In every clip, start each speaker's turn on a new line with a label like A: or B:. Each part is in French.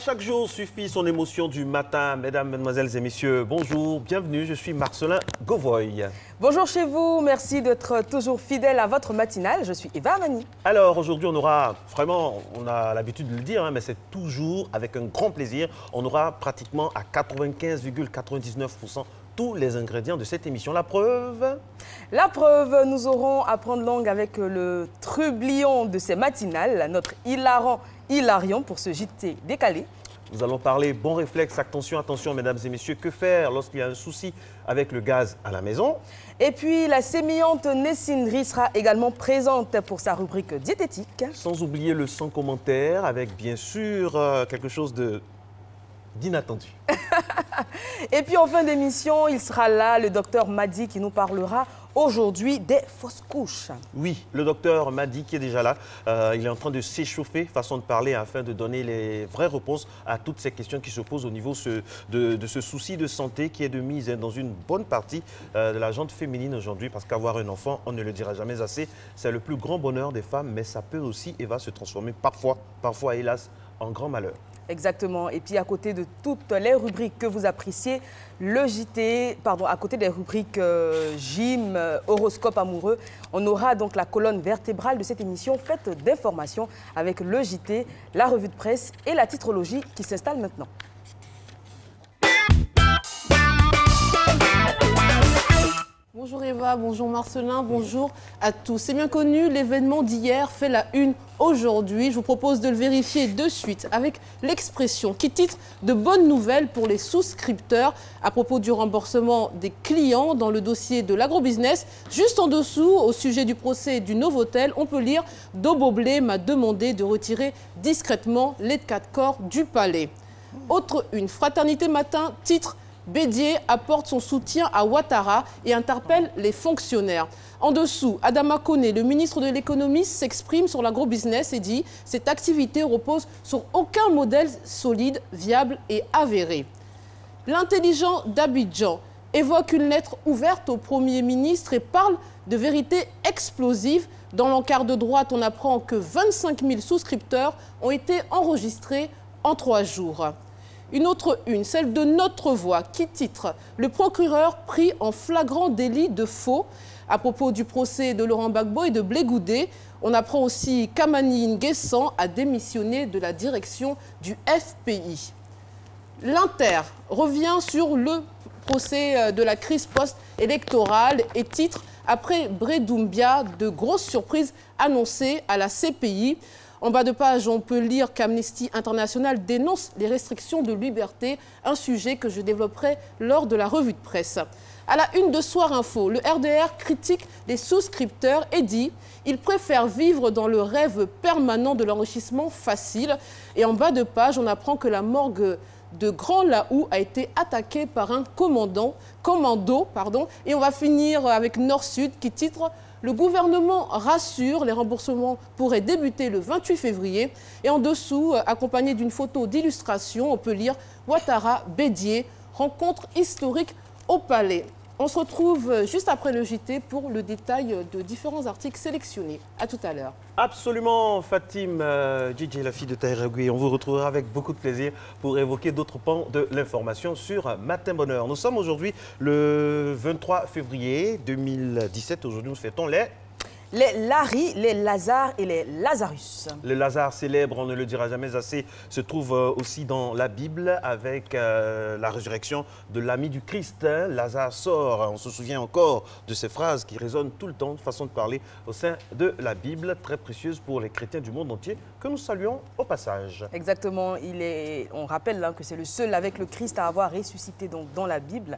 A: Chaque jour suffit son émotion du matin. Mesdames, Mesdemoiselles et Messieurs, bonjour, bienvenue, je suis Marcelin Govoy.
B: Bonjour chez vous, merci d'être toujours fidèle à votre matinale. Je suis Eva Amani.
A: Alors aujourd'hui, on aura vraiment, on a l'habitude de le dire, mais c'est toujours avec un grand plaisir. On aura pratiquement à 95,99% tous les ingrédients de cette émission. La preuve?
B: La preuve, nous aurons à prendre langue avec le trublion de ces matinales, notre hilarant Hilarion pour ce JT décalé.
A: Nous allons parler bon réflexe, attention, attention, mesdames et messieurs, que faire lorsqu'il y a un souci avec le gaz à la maison?
B: Et puis, la sémillante Nessindri sera également présente pour sa rubrique diététique.
A: Sans oublier le sans commentaire avec, bien sûr, quelque chose d'inattendu.
B: Et puis, en fin d'émission, il sera là, le docteur Madi, qui nous parlera aujourd'hui des fausses couches.
A: Oui, le docteur Madi qui est déjà là. Il est en train de s'échauffer, façon de parler, afin de donner les vraies réponses à toutes ces questions qui se posent au niveau de ce souci de santé qui est de mise dans une bonne partie de la gente féminine aujourd'hui. Parce qu'avoir un enfant, on ne le dira jamais assez, c'est le plus grand bonheur des femmes, mais ça peut aussi et va se transformer parfois hélas, en grand malheur.
B: Exactement. Et puis, à côté de toutes les rubriques que vous appréciez, le JT, pardon, à côté des rubriques gym, horoscope amoureux, on aura donc la colonne vertébrale de cette émission faite d'informations avec le JT, la revue de presse et la titrologie qui s'installe maintenant.
C: Bonjour Eva, bonjour Marcelin, bonjour à tous. C'est bien connu, l'événement d'hier fait la une aujourd'hui. Je vous propose de le vérifier de suite avec l'expression qui titre « De bonnes nouvelles pour les souscripteurs » à propos du remboursement des clients dans le dossier de l'agrobusiness. Juste en dessous, au sujet du procès du Novotel, on peut lire « Doboblé m'a demandé de retirer discrètement les 4 corps du palais ». Autre une, Fraternité Matin, titre « Bédier apporte son soutien à Ouattara et interpelle les fonctionnaires. En dessous, Adama Kone, le ministre de l'économie, s'exprime sur l'agrobusiness et dit « Cette activité repose sur aucun modèle solide, viable et avéré ». L'intelligent d'Abidjan évoque une lettre ouverte au Premier ministre et parle de vérité explosive. Dans l'encart de droite, on apprend que 25 000 souscripteurs ont été enregistrés en 3 jours. Une autre une, celle de Notre Voix, qui titre « Le procureur pris en flagrant délit de faux » à propos du procès de Laurent Gbagbo et de Blé Goudé. On apprend aussi qu'Amani Nguessan a démissionné de la direction du FPI. L'Inter revient sur le procès de la crise post-électorale et titre « Après Bredoumbia, de grosses surprises annoncées à la CPI ». En bas de page, on peut lire qu'Amnesty International dénonce les restrictions de liberté, un sujet que je développerai lors de la revue de presse. À la une de Soir Info, le RDR critique les souscripteurs et dit « Ils préfèrent vivre dans le rêve permanent de l'enrichissement facile ». Et en bas de page, on apprend que la morgue de Grand Laou a été attaquée par un commando. Et on va finir avec Nord-Sud qui titre « Le gouvernement rassure, les remboursements pourraient débuter le 28 février. Et en dessous, accompagné d'une photo d'illustration, on peut lire « Ouattara, Bédier, rencontre historique au Palais ». On se retrouve juste après le JT pour le détail de différents articles sélectionnés. À tout à l'heure.
A: Absolument, Fatim, DJ, la fille de Taïragui. On vous retrouvera avec beaucoup de plaisir pour évoquer d'autres pans de l'information sur Matin Bonheur. Nous sommes aujourd'hui le 23 février 2017. Aujourd'hui, nous fêtons les
B: Larry, les Lazare et les Lazarus.
A: Le Lazare célèbre, on ne le dira jamais assez, se trouve aussi dans la Bible avec la résurrection de l'ami du Christ. Lazare sort, on se souvient encore de ces phrases qui résonnent tout le temps, façon de parler au sein de la Bible, très précieuse pour les chrétiens du monde entier, que nous saluons au passage.
B: Exactement, on rappelle que c'est le seul avec le Christ à avoir ressuscité donc, dans la Bible.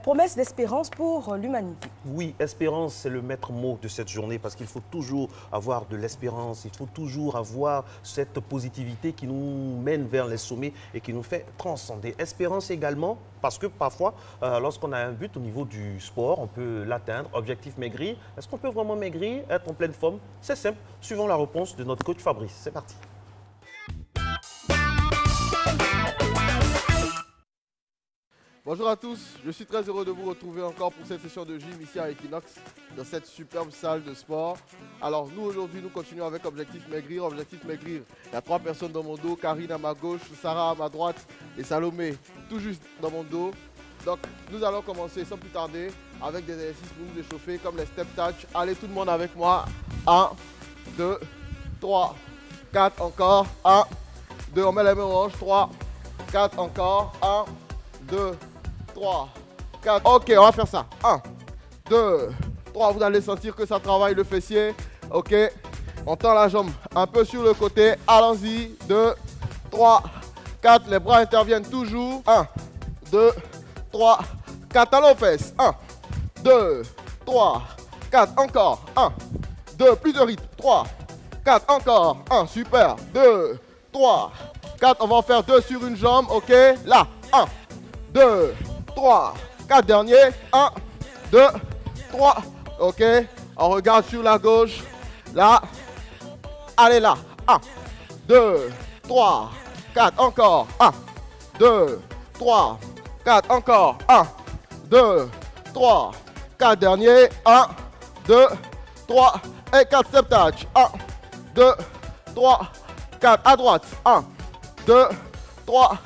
B: Promesse d'espérance pour l'humanité.
A: Oui, espérance, c'est le maître mot de cette journée. parce qu'il faut toujours avoir de l'espérance, il faut toujours avoir cette positivité qui nous mène vers les sommets et qui nous fait transcender. Espérance également, parce que parfois, lorsqu'on a un but au niveau du sport, on peut l'atteindre. Objectif maigrir. Est-ce qu'on peut vraiment maigrir, être en pleine forme? C'est simple. Suivons la réponse de notre coach Fabrice. C'est parti.
D: Bonjour à tous, je suis très heureux de vous retrouver encore pour cette session de gym ici à Equinox, dans cette superbe salle de sport. Alors nous aujourd'hui, nous continuons avec Objectif Maigrir. Objectif Maigrir, il y a 3 personnes dans mon dos, Karine à ma gauche, Sarah à ma droite et Salomé tout juste dans mon dos. Donc nous allons commencer sans plus tarder avec des exercices pour nous échauffer comme les step touch. Allez tout le monde avec moi, 1, 2, 3, 4 encore, 1, 2, on met les mains oranges, 3, 4 encore, 1, 2, 3, 4. Ok, on va faire ça. 1, 2, 3. Vous allez sentir que ça travaille le fessier. Ok. On tend la jambe un peu sur le côté. Allons-y. 2, 3, 4. Les bras interviennent toujours. 1, 2, 3, 4. Allons aux fesses. 1, 2, 3, 4. Encore. 1, 2. Plus de rythme. 3, 4. Encore. 1. Super. 2, 3, 4. On va en faire 2 sur une jambe. Ok. Là. 1, 2, 3, 4 derniers, 1, 2, 3, ok, on regarde sur la gauche, là, allez là, 1, 2, 3, 4, encore, 1, 2, 3, 4, encore, 1, 2, 3, 4 derniers, 1, 2, 3, et 4 step touch, 1, 2, 3, 4, à droite, 1, 2, 3,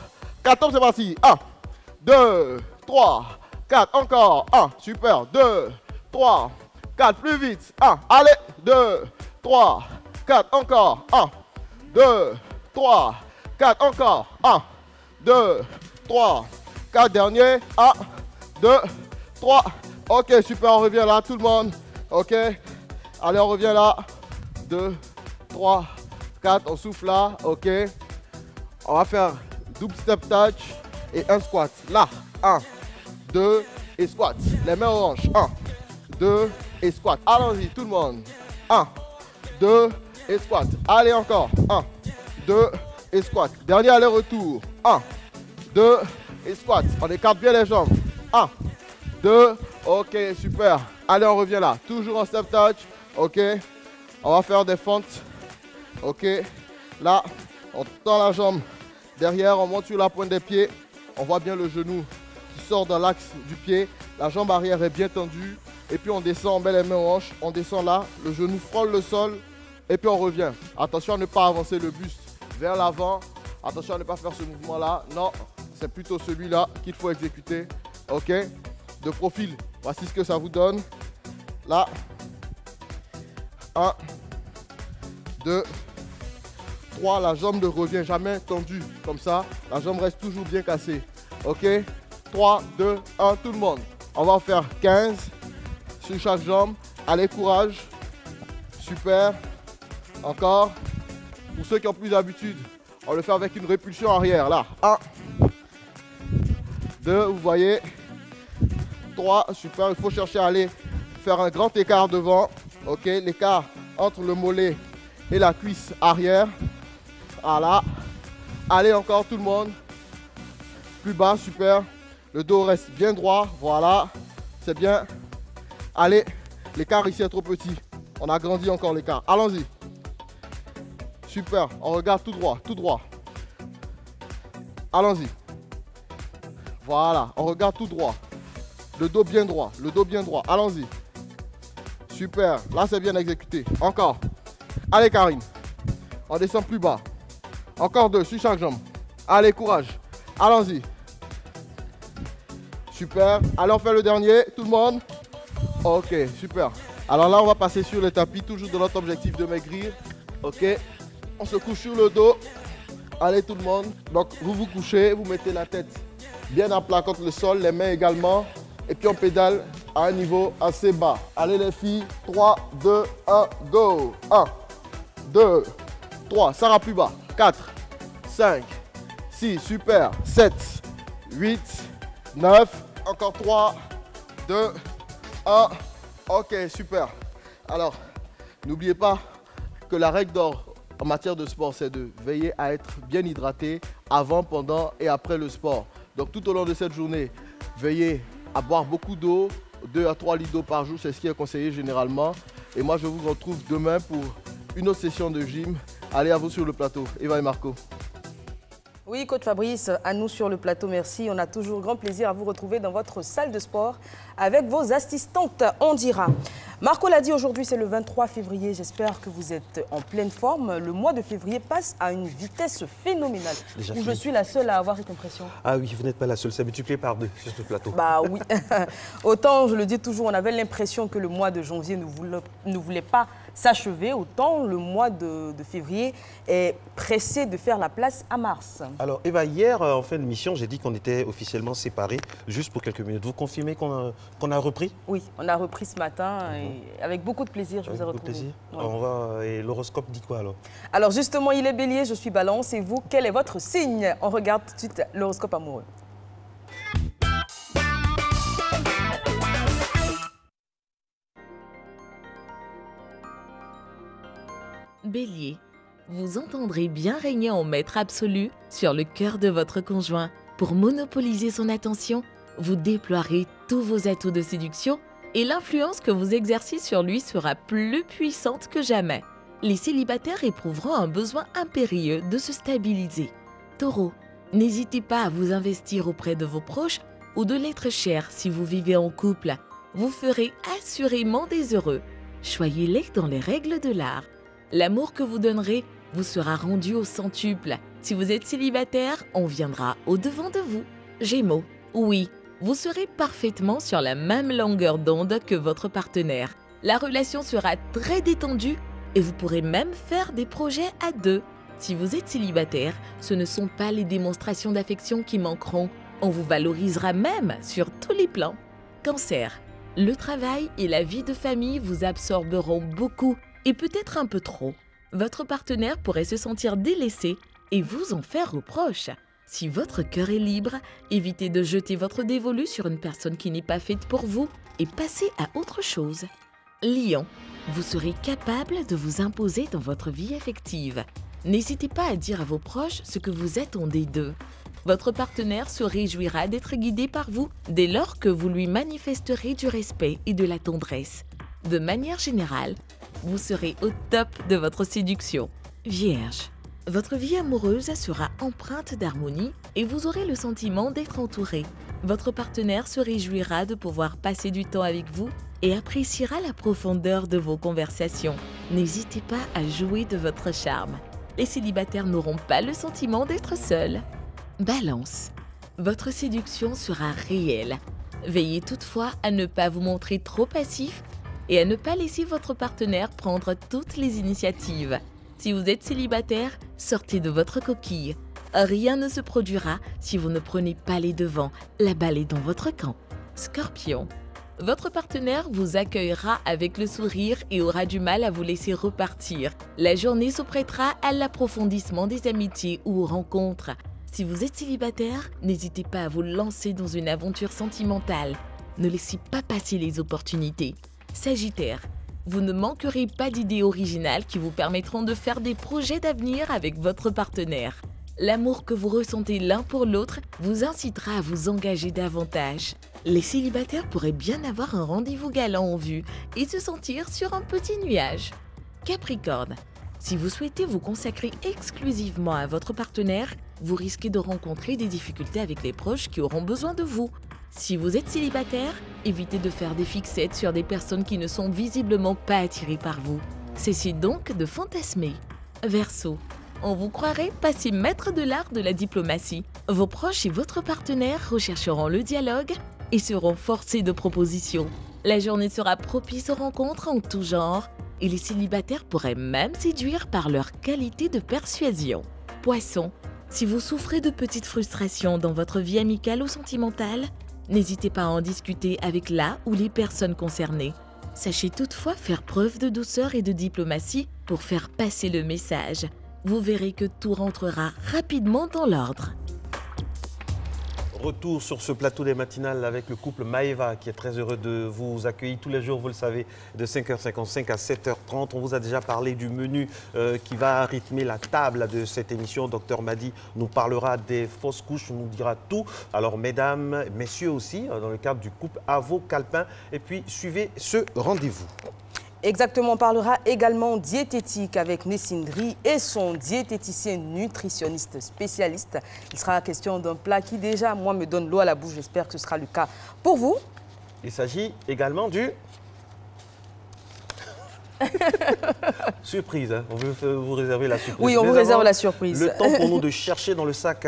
D: 4, c'est parti, 1, 2, 3, 4, encore, 1, super, 2, 3, 4, plus vite, 1, allez, 2, 3, 4, encore, 1, 2, 3, 4, encore, 1, 2, 3, 4, dernier, 1, 2, 3, ok, super, on revient là, tout le monde, ok, allez, on revient là, 2, 3, 4, on souffle là, ok, on va faire double step touch et un squat, là, 1, 2 et squat, les mains oranges, 1, 2 et squat, allons-y tout le monde, 1, 2 et squat, allez encore, 1, 2 et squat, dernier aller-retour, 1, 2 et squat, on écarte bien les jambes, 1, 2, ok, super, allez on revient là, toujours en step touch, ok, on va faire des fentes, ok, là, on tend la jambe derrière, on monte sur la pointe des pieds, on voit bien le genou qui sort dans l'axe du pied. La jambe arrière est bien tendue. Et puis on descend, on met les mains en hanche. On descend là, le genou frôle le sol. Et puis on revient. Attention à ne pas avancer le buste vers l'avant. Attention à ne pas faire ce mouvement-là. Non, c'est plutôt celui-là qu'il faut exécuter. Ok. De profil, voici ce que ça vous donne. Là. 1, 2, 3, la jambe ne revient jamais tendue comme ça. La jambe reste toujours bien cassée. Ok, 3, 2, 1, tout le monde. On va en faire 15 sur chaque jambe. Allez, courage. Super. Encore. Pour ceux qui ont plus d'habitude, on le fait avec une répulsion arrière. Là, 1, 2, vous voyez. 3, super. Il faut chercher à aller faire un grand écart devant. Ok, l'écart entre le mollet et la cuisse arrière. Voilà. Allez encore tout le monde. Plus bas, super. Le dos reste bien droit. Voilà. C'est bien. Allez. L'écart ici est trop petit. On agrandit encore l'écart. Allons-y. Super. On regarde tout droit. Tout droit. Allons-y. Voilà. On regarde tout droit. Le dos bien droit. Le dos bien droit. Allons-y. Super. Là, c'est bien exécuté. Encore. Allez, Karine. On descend plus bas. Encore 2 sur chaque jambe. Allez, courage. Allons-y. Super. Allez, on fait le dernier. Tout le monde. Ok, super. Alors là, on va passer sur le tapis, toujours de notre objectif de maigrir. Ok. On se couche sur le dos. Allez, tout le monde. Donc, vous vous couchez, vous mettez la tête bien à plat contre le sol, les mains également. Et puis, on pédale à un niveau assez bas. Allez, les filles. 3, 2, 1, go. 1, 2, 3. Ça ira plus bas. 4, 5, 6, super. 7, 8, 9. Encore 3, 2, 1. Ok, super. Alors, N'oubliez pas que la règle d'or en matière de sport, c'est de veiller à être bien hydraté avant, pendant et après le sport. Donc tout au long de cette journée, veillez à boire beaucoup d'eau, 2 à 3 litres d'eau par jour, c'est ce qui est conseillé généralement. Et moi, je vous retrouve demain pour une autre session de gym. Allez, à vous sur le plateau. Eva et Marco.
B: Oui, coach Fabrice, à nous sur le plateau, merci. On a toujours grand plaisir à vous retrouver dans votre salle de sport avec vos assistantes, on dira. Marco l'a dit, aujourd'hui c'est le 23 février, j'espère que vous êtes en pleine forme. Le mois de février passe à une vitesse phénoménale. Où je suis la seule à avoir cette impression.
A: Ah oui, vous n'êtes pas la seule, c'est multiplié par 2 sur ce plateau.
B: Bah oui, autant je le dis toujours, on avait l'impression que le mois de janvier ne voulait pas s'achever, autant le mois de février est pressé de faire la place à mars.
A: Alors Eva, hier en fin de mission, j'ai dit qu'on était officiellement séparés, juste pour quelques minutes. Vous confirmez qu'on a repris?
B: Oui, on a repris ce matin et avec beaucoup de plaisir, je vous ai retrouvé.
A: Plaisir.
B: Ouais.
A: Et l'horoscope dit quoi alors?
B: Alors justement, il est bélier, je suis balance et vous, quel est votre signe? On regarde tout de suite l'horoscope amoureux.
E: Bélier, vous entendrez bien régner en maître absolu sur le cœur de votre conjoint. Pour monopoliser son attention, vous déploierez tous vos atouts de séduction et l'influence que vous exercez sur lui sera plus puissante que jamais. Les célibataires éprouveront un besoin impérieux de se stabiliser. Taureau, n'hésitez pas à vous investir auprès de vos proches ou de l'être cher si vous vivez en couple. Vous ferez assurément des heureux. Choyez-les dans les règles de l'art. L'amour que vous donnerez vous sera rendu au centuple. Si vous êtes célibataire, on viendra au-devant de vous. Gémeaux, oui, vous serez parfaitement sur la même longueur d'onde que votre partenaire. La relation sera très détendue et vous pourrez même faire des projets à deux. Si vous êtes célibataire, ce ne sont pas les démonstrations d'affection qui manqueront. On vous valorisera même sur tous les plans. Cancer, le travail et la vie de famille vous absorberont beaucoup et peut-être un peu trop. Votre partenaire pourrait se sentir délaissé et vous en faire reproche. Si votre cœur est libre, évitez de jeter votre dévolu sur une personne qui n'est pas faite pour vous et passez à autre chose. Lion, vous serez capable de vous imposer dans votre vie affective. N'hésitez pas à dire à vos proches ce que vous attendez d'eux. Votre partenaire se réjouira d'être guidé par vous dès lors que vous lui manifesterez du respect et de la tendresse. De manière générale, vous serez au top de votre séduction. Vierge, votre vie amoureuse sera empreinte d'harmonie et vous aurez le sentiment d'être entouré. Votre partenaire se réjouira de pouvoir passer du temps avec vous et appréciera la profondeur de vos conversations. N'hésitez pas à jouer de votre charme. Les célibataires n'auront pas le sentiment d'être seuls. Balance, votre séduction sera réelle. Veillez toutefois à ne pas vous montrer trop passif et à ne pas laisser votre partenaire prendre toutes les initiatives. Si vous êtes célibataire, sortez de votre coquille. Rien ne se produira si vous ne prenez pas les devants. La balle est dans votre camp. Scorpion, votre partenaire vous accueillera avec le sourire et aura du mal à vous laisser repartir. La journée se prêtera à l'approfondissement des amitiés ou aux rencontres. Si vous êtes célibataire, n'hésitez pas à vous lancer dans une aventure sentimentale. Ne laissez pas passer les opportunités. Sagittaire, vous ne manquerez pas d'idées originales qui vous permettront de faire des projets d'avenir avec votre partenaire. L'amour que vous ressentez l'un pour l'autre vous incitera à vous engager davantage. Les célibataires pourraient bien avoir un rendez-vous galant en vue et se sentir sur un petit nuage. Capricorne, si vous souhaitez vous consacrer exclusivement à votre partenaire, vous risquez de rencontrer des difficultés avec les proches qui auront besoin de vous. Si vous êtes célibataire, évitez de faire des fixettes sur des personnes qui ne sont visiblement pas attirées par vous. Cessez donc de fantasmer. Verseau, on vous croirait passer maître de l'art de la diplomatie. Vos proches et votre partenaire rechercheront le dialogue et seront forcés de propositions. La journée sera propice aux rencontres en tout genre et les célibataires pourraient même séduire par leur qualité de persuasion. Poisson, si vous souffrez de petites frustrations dans votre vie amicale ou sentimentale, n'hésitez pas à en discuter avec la ou les personnes concernées. Sachez toutefois faire preuve de douceur et de diplomatie pour faire passer le message. Vous verrez que tout rentrera rapidement dans l'ordre.
A: Retour sur ce plateau des matinales avec le couple Maeva qui est très heureux de vous accueillir tous les jours, vous le savez, de 5h55 à 7h30. On vous a déjà parlé du menu qui va rythmer la table de cette émission. Docteur Madi nous parlera des fausses couches, nous dira tout. Alors mesdames, messieurs aussi, dans le cadre du couple Avo-Calpin. Et puis suivez ce rendez-vous.
B: Exactement, on parlera également diététique avec Nessine Dri et son diététicien nutritionniste spécialiste. Il sera question d'un plat qui déjà, moi, me donne l'eau à la bouche. J'espère que ce sera le cas pour vous.
A: Il s'agit également du... surprise, hein. On veut vous réserver la surprise.
B: Oui, on vous réserve la surprise.
A: Le temps pour nous de chercher dans le sac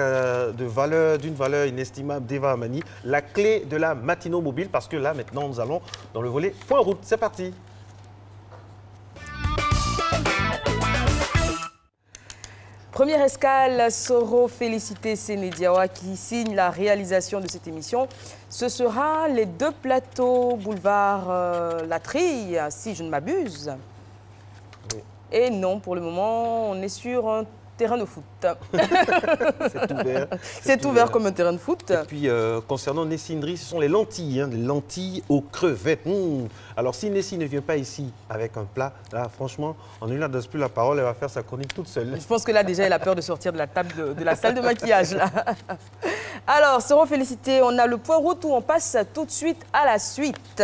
A: d'une valeur inestimable d'Eva Amani la clé de la Matino Mobile parce que là, maintenant, nous allons dans le volet point route. C'est parti.
B: Première escale, Soro Félicité Sénédiawa qui signe la réalisation de cette émission. Ce sera les 2 plateaux boulevard La Trille, si je ne m'abuse. Oui. Et non, pour le moment, on est sur un terrain de foot.
A: C'est ouvert.
B: C'est ouvert comme un terrain de foot.
A: Et puis, concernant Nessine Dri, ce sont les lentilles, hein, les lentilles aux crevettes. Alors, si Nessie ne vient pas ici avec un plat, là, franchement, on ne lui laisse plus la parole, elle va faire sa chronique toute seule.
B: Je pense que là, déjà, elle a peur de sortir de la table de la salle de maquillage. Là. Alors, seront félicités. On a le point route où on passe tout de suite à la suite.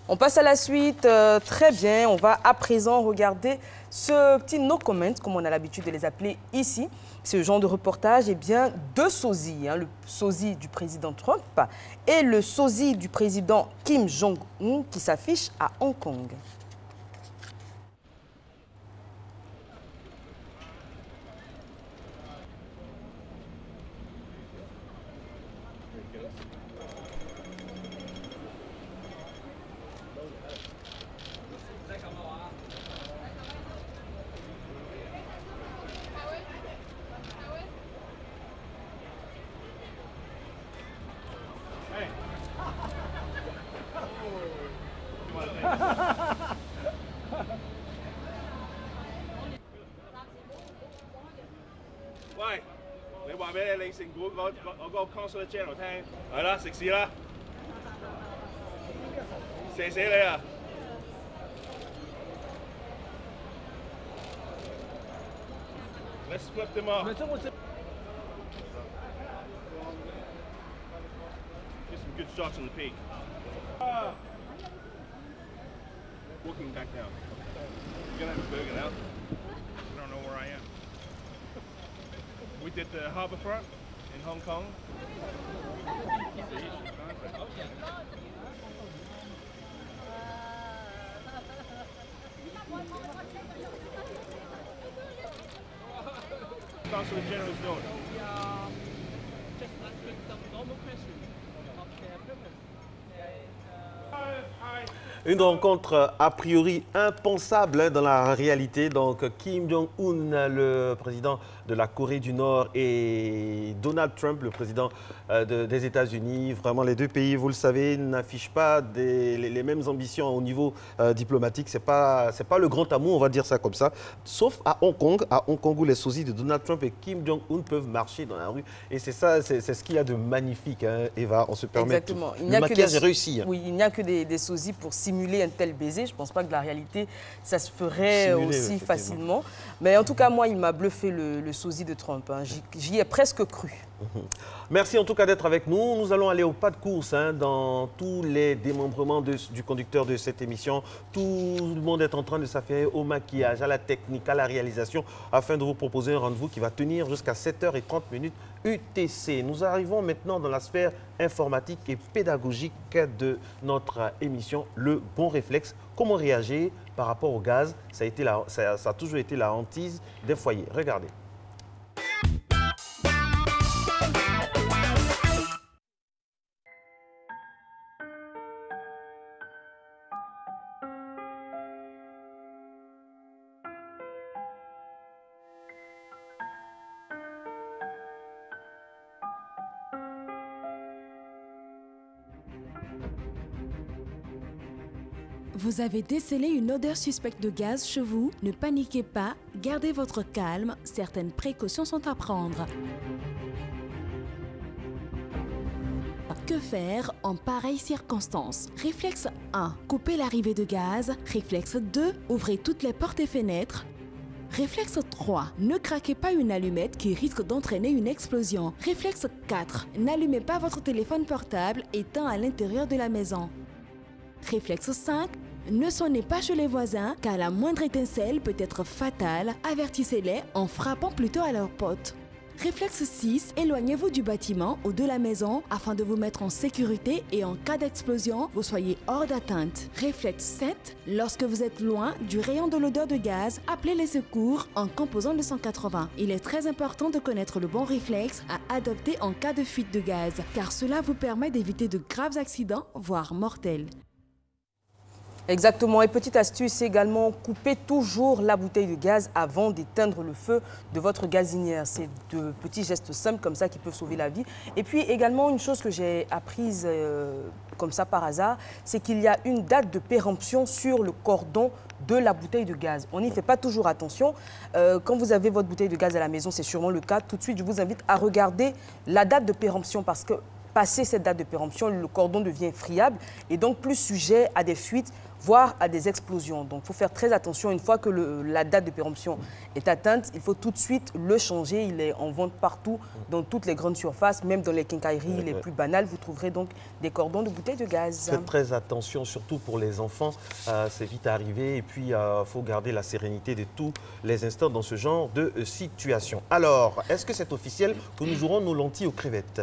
B: On passe à la suite. Très bien. On va à présent regarder ce petit no comment, comme on a l'habitude de les appeler ici. Ce genre de reportage, eh bien, 2 sosies. Hein, le sosie du président Trump et le sosie du président Kim Jong-un qui s'affiche à Hong Kong.
F: 喂，你話俾你成股我個 console channel 聽，係啦，食屎啦，射死你啊！Let's flip them off. Get some good shots on the peak. Walking back down. You're gonna have a burger now. I don't know where I am. We did the Harbourfront in Hong Kong. Consul General's doing.
G: Just asking some normal questions of their purpose.
A: Une rencontre a priori impensable dans la réalité. Donc Kim Jong-un, le président de la Corée du Nord, et Donald Trump, le président des États-Unis. Vraiment, les 2 pays, vous le savez, n'affichent pas les mêmes ambitions au niveau diplomatique. C'est pas le grand amour, on va dire ça comme ça. Sauf à Hong Kong où les sosies de Donald Trump et Kim Jong-un peuvent marcher dans la rue. Et c'est ça, c'est ce qu'il y a de magnifique, hein, Eva. On se permet.
B: Exactement.
A: Le maquillage est réussi. Hein.
B: Oui, il n'y a que des sosies pour simuler un tel baiser. Je ne pense pas que la réalité, ça se ferait aussi facilement. Mais en tout cas, moi, il m'a bluffé le sosie de Trump. Hein. J'y ai presque cru.
A: Merci en tout cas d'être avec nous. Nous allons aller au pas de course dans tous les démembrements du conducteur de cette émission. Tout le monde est en train de s'affairer au maquillage, à la technique, à la réalisation, afin de vous proposer un rendez-vous qui va tenir jusqu'à 7h30 UTC. Nous arrivons maintenant dans la sphère informatique et pédagogique de notre émission, le bon réflexe. Comment réagir par rapport au gaz? Ça a toujours été la hantise des foyers. Regardez.
H: Vous avez décelé une odeur suspecte de gaz chez vous? Ne paniquez pas, gardez votre calme, certaines précautions sont à prendre. Que faire en pareille circonstance? Réflexe 1. Coupez l'arrivée de gaz. Réflexe 2. Ouvrez toutes les portes et fenêtres. Réflexe 3. Ne craquez pas une allumette qui risque d'entraîner une explosion. Réflexe 4. N'allumez pas votre téléphone portable éteint à l'intérieur de la maison. Réflexe 5. Ne sonnez pas chez les voisins car la moindre étincelle peut être fatale. Avertissez-les en frappant plutôt à leur porte. Réflexe 6. Éloignez-vous du bâtiment ou de la maison afin de vous mettre en sécurité et en cas d'explosion, vous soyez hors d'atteinte. Réflexe 7. Lorsque vous êtes loin du rayon de l'odeur de gaz, appelez les secours en composant le 180. Il est très important de connaître le bon réflexe à adopter en cas de fuite de gaz car cela vous permet d'éviter de graves accidents, voire mortels.
B: Exactement. Et petite astuce également, coupez toujours la bouteille de gaz avant d'éteindre le feu de votre gazinière. C'est de petits gestes simples comme ça qui peuvent sauver la vie. Et puis également, une chose que j'ai apprise comme ça par hasard, c'est qu'il y a une date de péremption sur le cordon de la bouteille de gaz. On n'y fait pas toujours attention. Quand vous avez votre bouteille de gaz à la maison, c'est sûrement le cas. Tout de suite, je vous invite à regarder la date de péremption parce que passé cette date de péremption, le cordon devient friable et donc plus sujet à des fuites, voire à des explosions. Donc, il faut faire très attention. Une fois que la date de péremption est atteinte, il faut tout de suite le changer. Il est en vente partout, dans toutes les grandes surfaces, même dans les quincailleries les plus banales. Vous trouverez donc des cordons de bouteilles de gaz.
A: Faites très attention, surtout pour les enfants. C'est vite arrivé. Et puis, il faut garder la sérénité de tous les instants dans ce genre de situation. Alors, est-ce que c'est officiel que nous aurons nos lentilles aux crevettes?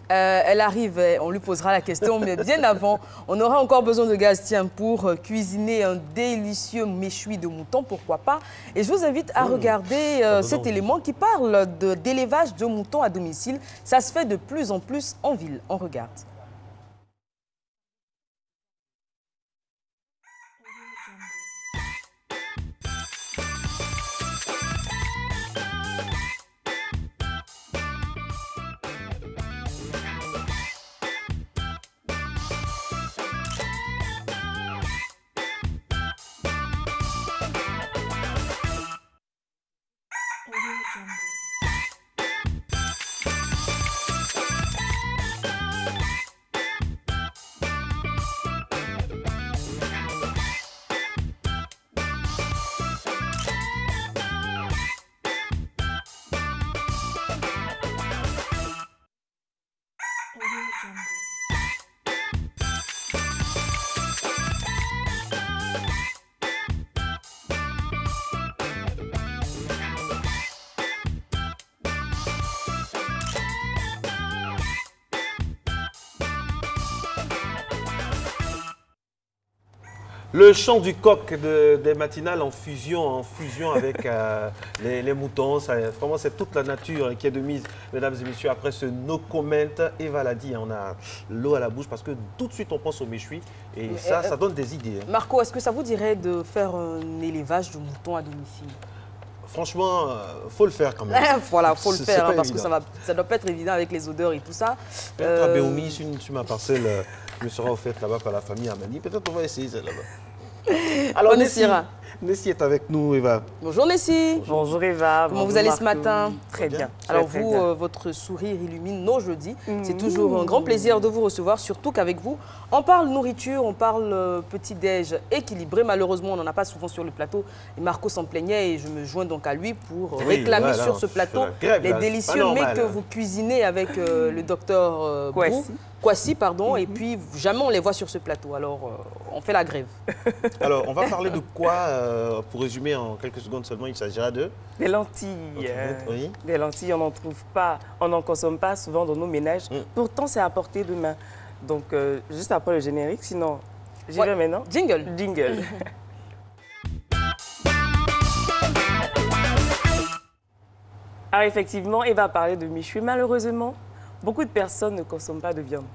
B: Elle arrive, on lui posera la question, mais bien avant, on aura encore besoin de gaz, tiens, pour cuisiner un délicieux méchoui de mouton, pourquoi pas. Et je vous invite à regarder cet élément qui parle d'élevage de moutons à domicile. Ça se fait de plus en plus en ville. On regarde.
A: Le chant du coq des matinales en fusion avec les moutons. Vraiment, c'est toute la nature qui est de mise, mesdames et messieurs. Après ce no comment, Eva l'a dit, on a l'eau à la bouche parce que tout de suite, on pense au méchoui. Et ça donne des idées.
B: Marco, est-ce que ça vous dirait de faire un élevage de moutons à domicile?
A: Franchement, faut le faire quand même.
B: Voilà, faut le faire parce que ça ne doit pas être évident avec les odeurs et tout ça.
A: Peut-être à Béoumi, sur ma parcelle, me sera offerte là-bas par la famille Amani. Peut-être on va essayer ça là-bas. Alors,
B: on essaiera.
A: Nessie est avec nous, Eva.
B: Bonjour Nessie.
I: Bonjour Eva.
B: Comment vous allez ce matin?
I: Très bien.
B: Alors vous, votre sourire illumine nos jeudis. C'est toujours un grand plaisir de vous recevoir, surtout qu'avec vous, on parle nourriture, on parle petit-déj équilibré. Malheureusement, on n'en a pas souvent sur le plateau. Et Marco s'en plaignait et je me joins donc à lui pour réclamer sur ce plateau les délicieux mets que vous cuisinez avec le docteur Kwasi, pardon, et puis jamais on les voit sur ce plateau. Alors, on fait la grève.
A: Alors, on va parler de quoi pour résumer en quelques secondes seulement, il s'agira de...
I: Des lentilles.
A: Oui.
I: Des lentilles, on n'en trouve pas, on n'en consomme pas souvent dans nos ménages. Pourtant, c'est à portée de main. Donc, juste après le générique, sinon, j'y vais maintenant.
B: Jingle.
I: Jingle. Alors, effectivement, Eva parlait de méchoui. Malheureusement, beaucoup de personnes ne consomment pas de viande.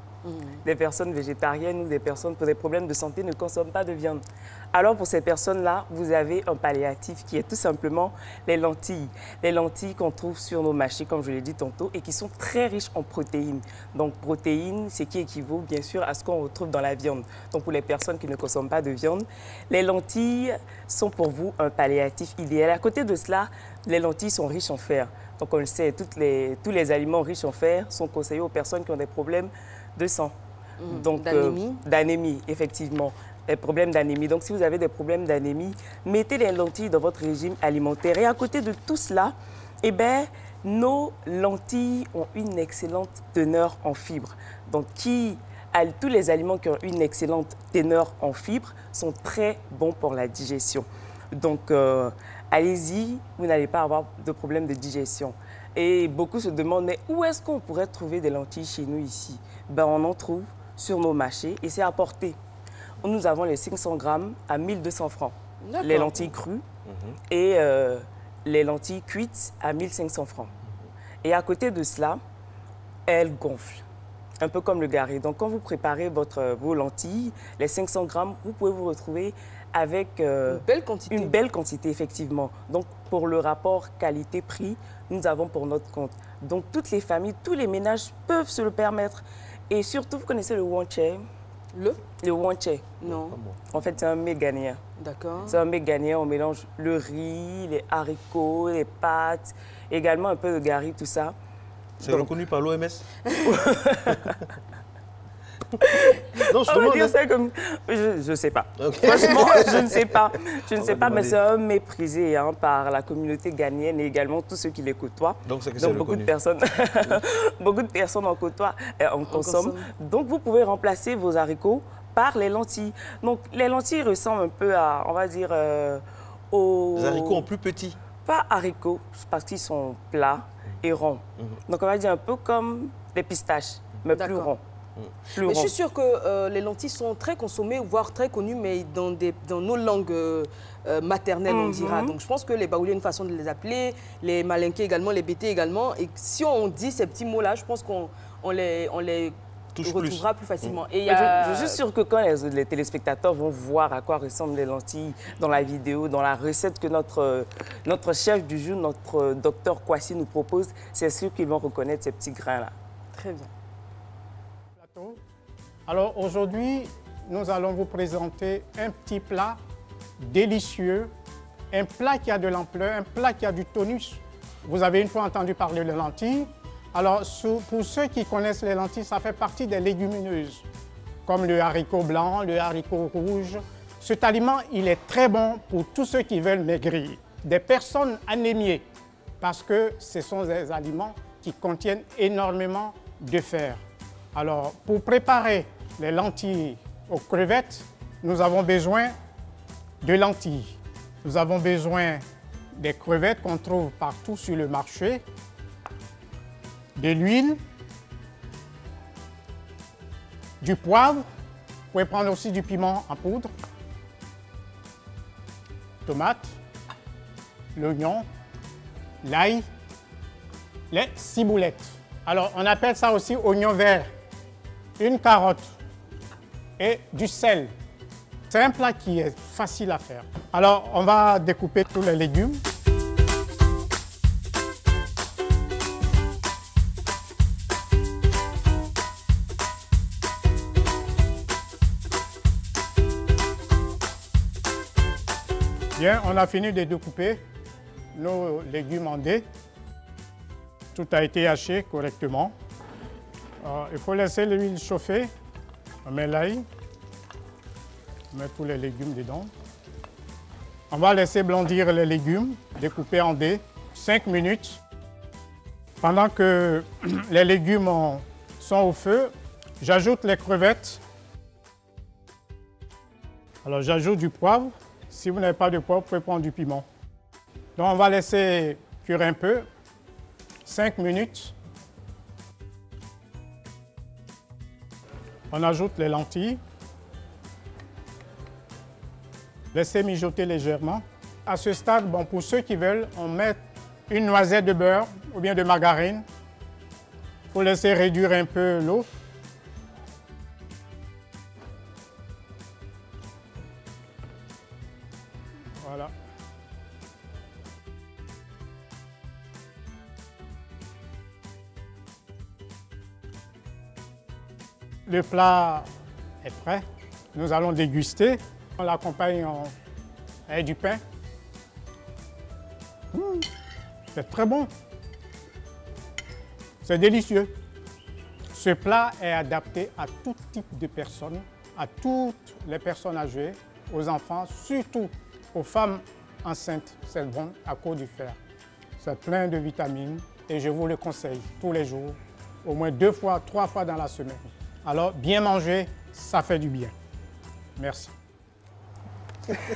I: Des personnes végétariennes ou des personnes pour des problèmes de santé ne consomment pas de viande. Alors pour ces personnes-là, vous avez un palliatif qui est tout simplement les lentilles. Les lentilles qu'on trouve sur nos mâchés, comme je l'ai dit tantôt, et qui sont très riches en protéines. Donc protéines, c'est qui équivaut bien sûr à ce qu'on retrouve dans la viande. Donc pour les personnes qui ne consomment pas de viande, les lentilles sont pour vous un palliatif idéal. À côté de cela, les lentilles sont riches en fer. Donc on le sait, tous les aliments riches en fer sont conseillés aux personnes qui ont des problèmes de sang. Donc,
B: d'anémie.
I: d'anémie, effectivement. Des problèmes d'anémie. Donc, si vous avez des problèmes d'anémie, mettez les lentilles dans votre régime alimentaire. Et à côté de tout cela, eh bien, nos lentilles ont une excellente teneur en fibres. Donc, tous les aliments qui ont une excellente teneur en fibres sont très bons pour la digestion. Donc, allez-y, vous n'allez pas avoir de problème de digestion. Et beaucoup se demandent, mais où est-ce qu'on pourrait trouver des lentilles chez nous ici? Ben, on en trouve sur nos marchés et c'est à portée. Nous avons les 500 grammes à 1200 francs. Les lentilles crues et les lentilles cuites à 1500 francs. Et à côté de cela, elles gonflent, un peu comme le garri. Donc, quand vous préparez vos lentilles, les 500 grammes, vous pouvez vous retrouver avec une belle quantité, effectivement. Donc, pour le rapport qualité-prix, nous avons pour notre compte. Donc, toutes les familles, tous les ménages peuvent se le permettre. Et surtout, vous connaissez le wanché? Le wanché.
B: Non.
I: En fait, c'est un mets ghanéen.
B: D'accord.
I: C'est un mets ghanéen, on mélange le riz, les haricots, les pâtes, également un peu de garri, tout ça.
A: C'est reconnu par l'OMS? Non,
I: on va dire ça comme... Je ne sais pas. Okay. Franchement, je ne sais pas. Je ne sais pas, mais c'est un méprisé par la communauté ghanéenne et également tous ceux qui les côtoient.
A: Donc, c'est que
I: donc beaucoup de personnes, beaucoup de personnes en côtoient, en consomment. Donc, vous pouvez remplacer vos haricots par les lentilles. Donc, les lentilles ressemblent un peu à, on va dire, aux...
A: Les haricots en plus petits?
I: Pas haricots, parce qu'ils sont plats et ronds. Donc, on va dire un peu comme les pistaches, mais plus ronds.
B: Mais je suis sûre que les lentilles sont très consommées, voire très connues, mais dans nos langues maternelles, on dira. Donc je pense que les baoulés, une façon de les appeler, les malinqués également, les bétés également. Et si on dit ces petits mots-là, je pense qu'on les retrouvera plus facilement. Et
I: je suis sûre que quand les téléspectateurs vont voir à quoi ressemblent les lentilles dans la vidéo, dans la recette que notre chef du jour, notre docteur Kwasi nous propose, c'est sûr qu'ils vont reconnaître ces petits grains-là.
B: Très bien.
J: Alors aujourd'hui, nous allons vous présenter un petit plat délicieux, un plat qui a de l'ampleur, un plat qui a du tonus. Vous avez une fois entendu parler de lentilles. Alors pour ceux qui connaissent les lentilles, ça fait partie des légumineuses, comme le haricot blanc, le haricot rouge. Cet aliment, il est très bon pour tous ceux qui veulent maigrir, des personnes anémiées, parce que ce sont des aliments qui contiennent énormément de fer. Alors, pour préparer les lentilles aux crevettes, nous avons besoin de lentilles. Nous avons besoin des crevettes qu'on trouve partout sur le marché, de l'huile, du poivre, vous pouvez prendre aussi du piment en poudre, tomates, l'oignon, l'ail, les ciboulettes. Alors, on appelle ça aussi oignon vert. Une carotte et du sel. C'est un plat qui est facile à faire. Alors, on va découper tous les légumes. Bien, on a fini de découper nos légumes en dés. Tout a été haché correctement. Il faut laisser l'huile chauffer. On met l'ail. On met tous les légumes dedans. On va laisser blondir les légumes, découpés en dés, 5 minutes. Pendant que les légumes sont au feu, j'ajoute les crevettes. Alors j'ajoute du poivre. Si vous n'avez pas de poivre, vous pouvez prendre du piment. Donc on va laisser cuire un peu, 5 minutes. On ajoute les lentilles. Laissez mijoter légèrement. À ce stade, bon, pour ceux qui veulent, on met une noisette de beurre ou bien de margarine. Il faut laisser réduire un peu l'eau. Voilà. Le plat est prêt. Nous allons déguster. On l'accompagne avec du pain. C'est très bon. C'est délicieux. Ce plat est adapté à tout type de personnes, à toutes les personnes âgées, aux enfants, surtout aux femmes enceintes. C'est bon à cause du fer. C'est plein de vitamines et je vous le conseille tous les jours, au moins 2 fois, 3 fois dans la semaine. Alors, bien manger, ça fait du bien. Merci.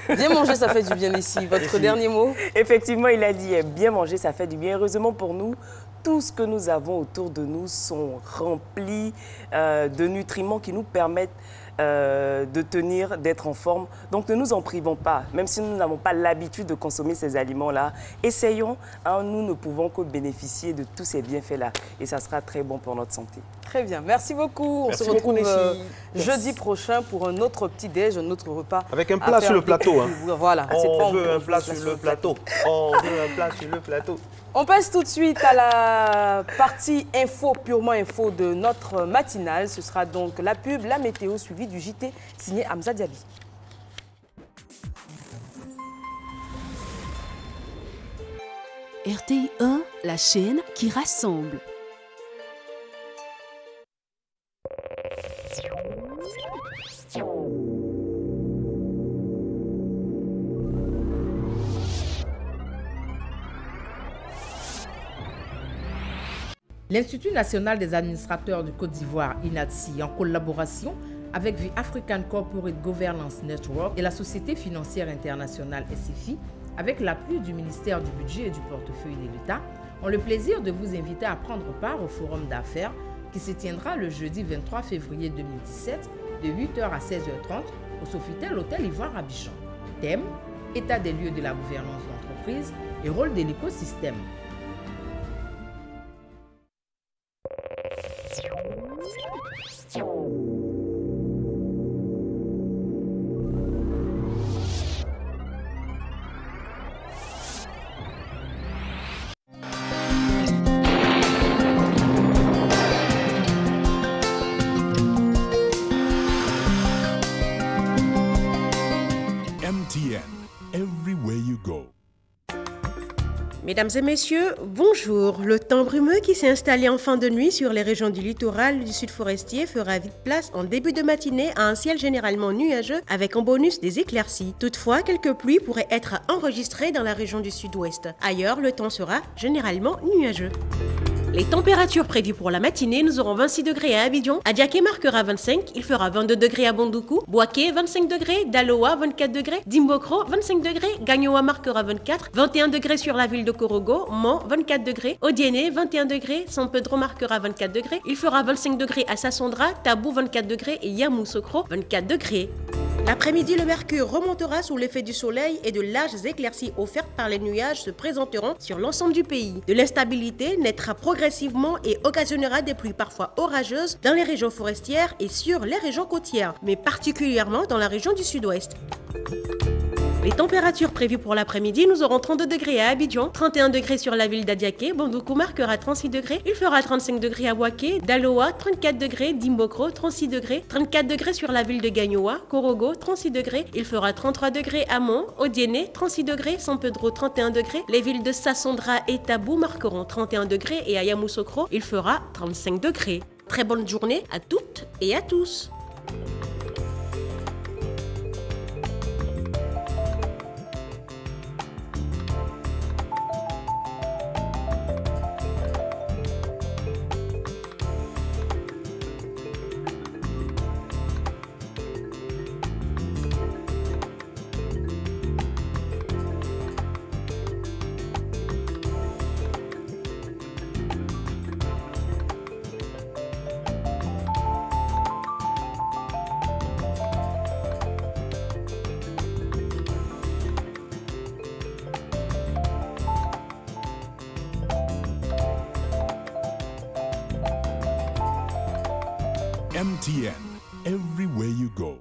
B: Bien manger, ça fait du bien ici. Votre dernier mot?
I: Effectivement, il a dit bien manger, ça fait du bien. Heureusement pour nous, tout ce que nous avons autour de nous sont remplis de nutriments qui nous permettent de tenir, d'être en forme. Donc ne nous en privons pas, même si nous n'avons pas l'habitude de consommer ces aliments-là. Essayons, hein, nous ne pouvons que bénéficier de tous ces bienfaits-là et ça sera très bon pour notre santé.
B: Très bien, merci beaucoup.
A: Merci
B: On se retrouve
A: beaucoup,
B: jeudi prochain pour un autre petit-déj, un autre repas.
A: Avec un plat sur le plateau. Hein.
B: Voilà,
A: on veut un plat sur le plateau. On veut un plat sur le plateau.
B: On passe tout de suite à la partie info, purement info de notre matinale. Ce sera donc la pub, la météo, suivie du JT signé Hamza Diaby.
H: RTI 1, la chaîne qui rassemble.
K: L'Institut national des administrateurs du Côte d'Ivoire, INADSI, en collaboration avec The African Corporate Governance Network et la Société financière internationale SFI, avec l'appui du ministère du Budget et du Portefeuille de l'État, ont le plaisir de vous inviter à prendre part au forum d'affaires qui se tiendra le jeudi 23 février 2017 de 8h à 16h30 au Sofitel Hôtel Ivoire Abidjan. Thème: État des lieux de la gouvernance d'entreprise et rôle de l'écosystème.
L: MTN, everywhere you go.
M: Mesdames et messieurs, bonjour. Le temps brumeux qui s'est installé en fin de nuit sur les régions du littoral du sud forestier fera vite place en début de matinée à un ciel généralement nuageux avec en bonus des éclaircies. Toutefois, quelques pluies pourraient être enregistrées dans la région du sud-ouest. Ailleurs, le temps sera généralement nuageux. Les températures prévues pour la matinée, nous aurons 26 degrés à Abidjan, Adiaké marquera 25, il fera 22 degrés à Bondoukou, Bouaké 25 degrés, Daloa 24 degrés, Dimbokro 25 degrés, Gagnoa marquera 24, 21 degrés sur la ville de Korogo, Mont 24 degrés, Odiéné 21 degrés, San Pedro marquera 24 degrés, il fera 25 degrés à Sassondra, Tabou 24 degrés et Yamoussoukro 24 degrés. L'après-midi, le mercure remontera sous l'effet du soleil et de larges éclaircies offertes par les nuages se présenteront sur l'ensemble du pays. De l'instabilité naîtra progressivement et occasionnera des pluies parfois orageuses dans les régions forestières et sur les régions côtières, mais particulièrement dans la région du sud-ouest. Les températures prévues pour l'après-midi, nous aurons 32 degrés à Abidjan, 31 degrés sur la ville d'Adiaké, Bondoukou marquera 36 degrés, il fera 35 degrés à Bouaké, Daloa 34 degrés, Dimbokro 36 degrés, 34 degrés sur la ville de Gagnoa, Korogo 36 degrés, il fera 33 degrés à Mont, Odiéné 36 degrés, San Pedro 31 degrés, les villes de Sassondra et Tabou marqueront 31 degrés et à Yamoussoukro, il fera 35 degrés. Très bonne journée à toutes et à tous.
L: MTN, everywhere you go.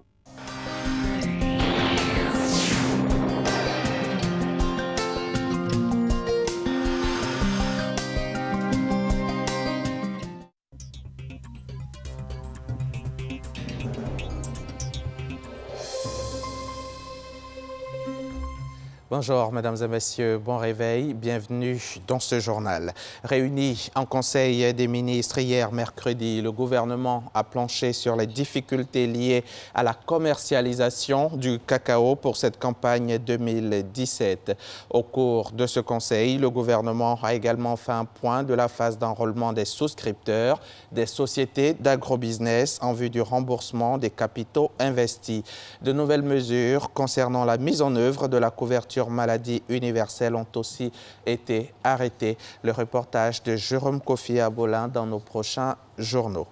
N: Bonjour mesdames et messieurs, bon réveil, bienvenue dans ce journal. Réuni en Conseil des ministres hier mercredi, le gouvernement a planché sur les difficultés liées à la commercialisation du cacao pour cette campagne 2017. Au cours de ce conseil, le gouvernement a également fait un point de la phase d'enrôlement des souscripteurs des sociétés d'agrobusiness en vue du remboursement des capitaux investis. De nouvelles mesures concernant la mise en œuvre de la couverture maladie universelle ont aussi été arrêtées. Le reportage de Jérôme Kofi Abolin dans nos prochains journaux.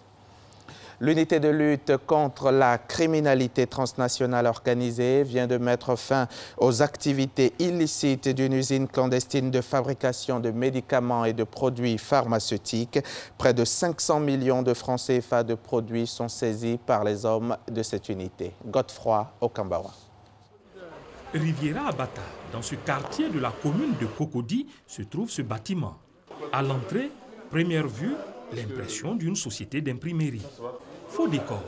N: L'unité de lutte contre la criminalité transnationale organisée vient de mettre fin aux activités illicites d'une usine clandestine de fabrication de médicaments et de produits pharmaceutiques. Près de 500 millions de francs CFA de produits sont saisis par les hommes de cette unité. Godefroy Okambawa.
O: Riviera Abata, dans ce quartier de la commune de Cocody, se trouve ce bâtiment. À l'entrée, première vue, l'impression d'une société d'imprimerie. Faux décor.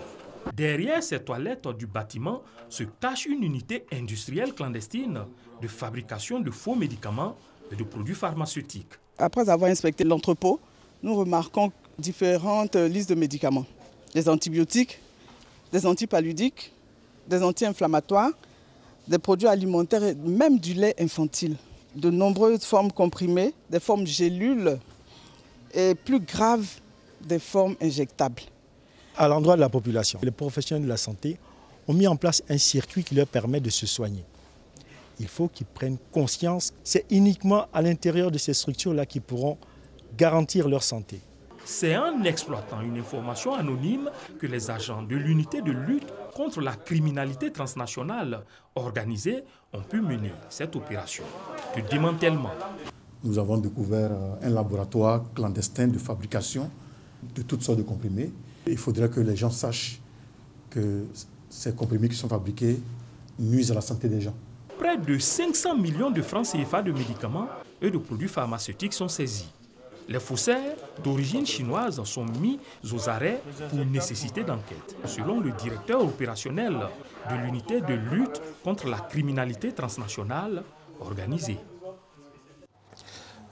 O: Derrière ces toilettes du bâtiment se cache une unité industrielle clandestine de fabrication de faux médicaments et de produits pharmaceutiques.
P: Après avoir inspecté l'entrepôt, nous remarquons différentes listes de médicaments. Des antibiotiques, des antipaludiques, des anti-inflammatoires, des produits alimentaires et même du lait infantile. De nombreuses formes comprimées, des formes gélules et plus graves, des formes injectables.
Q: À l'endroit de la population, les professionnels de la santé ont mis en place un circuit qui leur permet de se soigner. Il faut qu'ils prennent conscience, c'est uniquement à l'intérieur de ces structures-là qu'ils pourront garantir leur santé.
O: C'est en exploitant une information anonyme que les agents de l'unité de lutte contre la criminalité transnationale organisée ont pu mener cette opération de démantèlement.
R: Nous avons découvert un laboratoire clandestin de fabrication de toutes sortes de comprimés. Il faudrait que les gens sachent que ces comprimés qui sont fabriqués nuisent à la santé des gens.
O: Près de 500 millions de francs CFA de médicaments et de produits pharmaceutiques sont saisis. Les faussaires d'origine chinoise sont mis aux arrêts pour nécessité d'enquête, selon le directeur opérationnel de l'unité de lutte contre la criminalité transnationale organisée.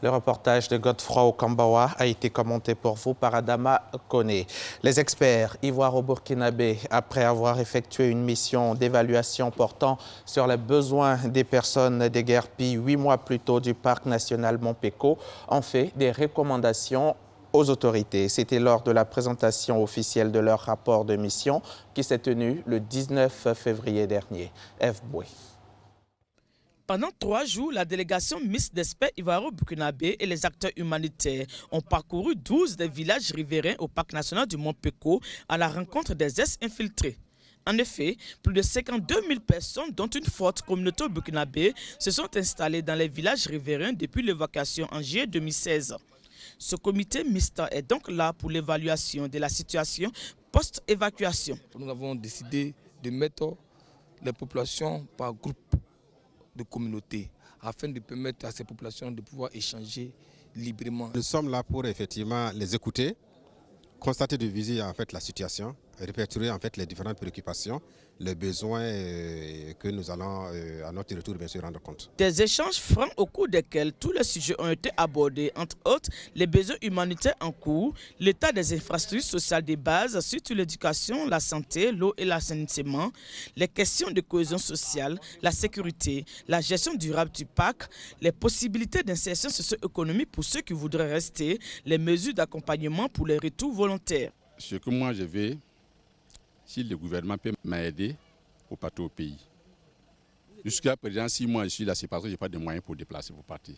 N: Le reportage de Godefroy Okambawa a été commenté pour vous par Adama Kone. Les experts ivoiro-burkinabés, après avoir effectué une mission d'évaluation portant sur les besoins des personnes déguerpies 8 mois plus tôt du parc national Montpeko, ont fait des recommandations aux autorités. C'était lors de la présentation officielle de leur rapport de mission qui s'est tenue le 19 février dernier. F. Boué.
S: Pendant 3 jours, la délégation mixte d'experts ivoiro-burkinabés et les acteurs humanitaires ont parcouru 12 des villages riverains au parc national du Montpeko à la rencontre des ex-infiltrés. En effet, plus de 52 000 personnes, dont une forte communauté burkinabé, se sont installées dans les villages riverains depuis l'évacuation en juillet 2016. Ce comité mixte est donc là pour l'évaluation de la situation post-évacuation.
T: Nous avons décidé de mettre les populations par groupe de communautés afin de permettre à ces populations de pouvoir échanger librement.
U: Nous sommes là pour effectivement les écouter, constater de visu en fait la situation, répertorier en fait les différentes préoccupations, les besoins que nous allons à notre retour bien sûr rendre compte.
S: Des échanges francs au cours desquels tous les sujets ont été abordés, entre autres les besoins humanitaires en cours, l'état des infrastructures sociales de base, surtout l'éducation, la santé, l'eau et l'assainissement, les questions de cohésion sociale, la sécurité, la gestion durable du parc, les possibilités d'insertion socio-économique pour ceux qui voudraient rester, les mesures d'accompagnement pour les retours volontaires.
V: Ce que moi je veux, si le gouvernement peut m'aider pour partir au pays. Jusqu'à présent, 6 mois je suis là, c'est parce que je n'ai pas de moyens pour déplacer pour partir.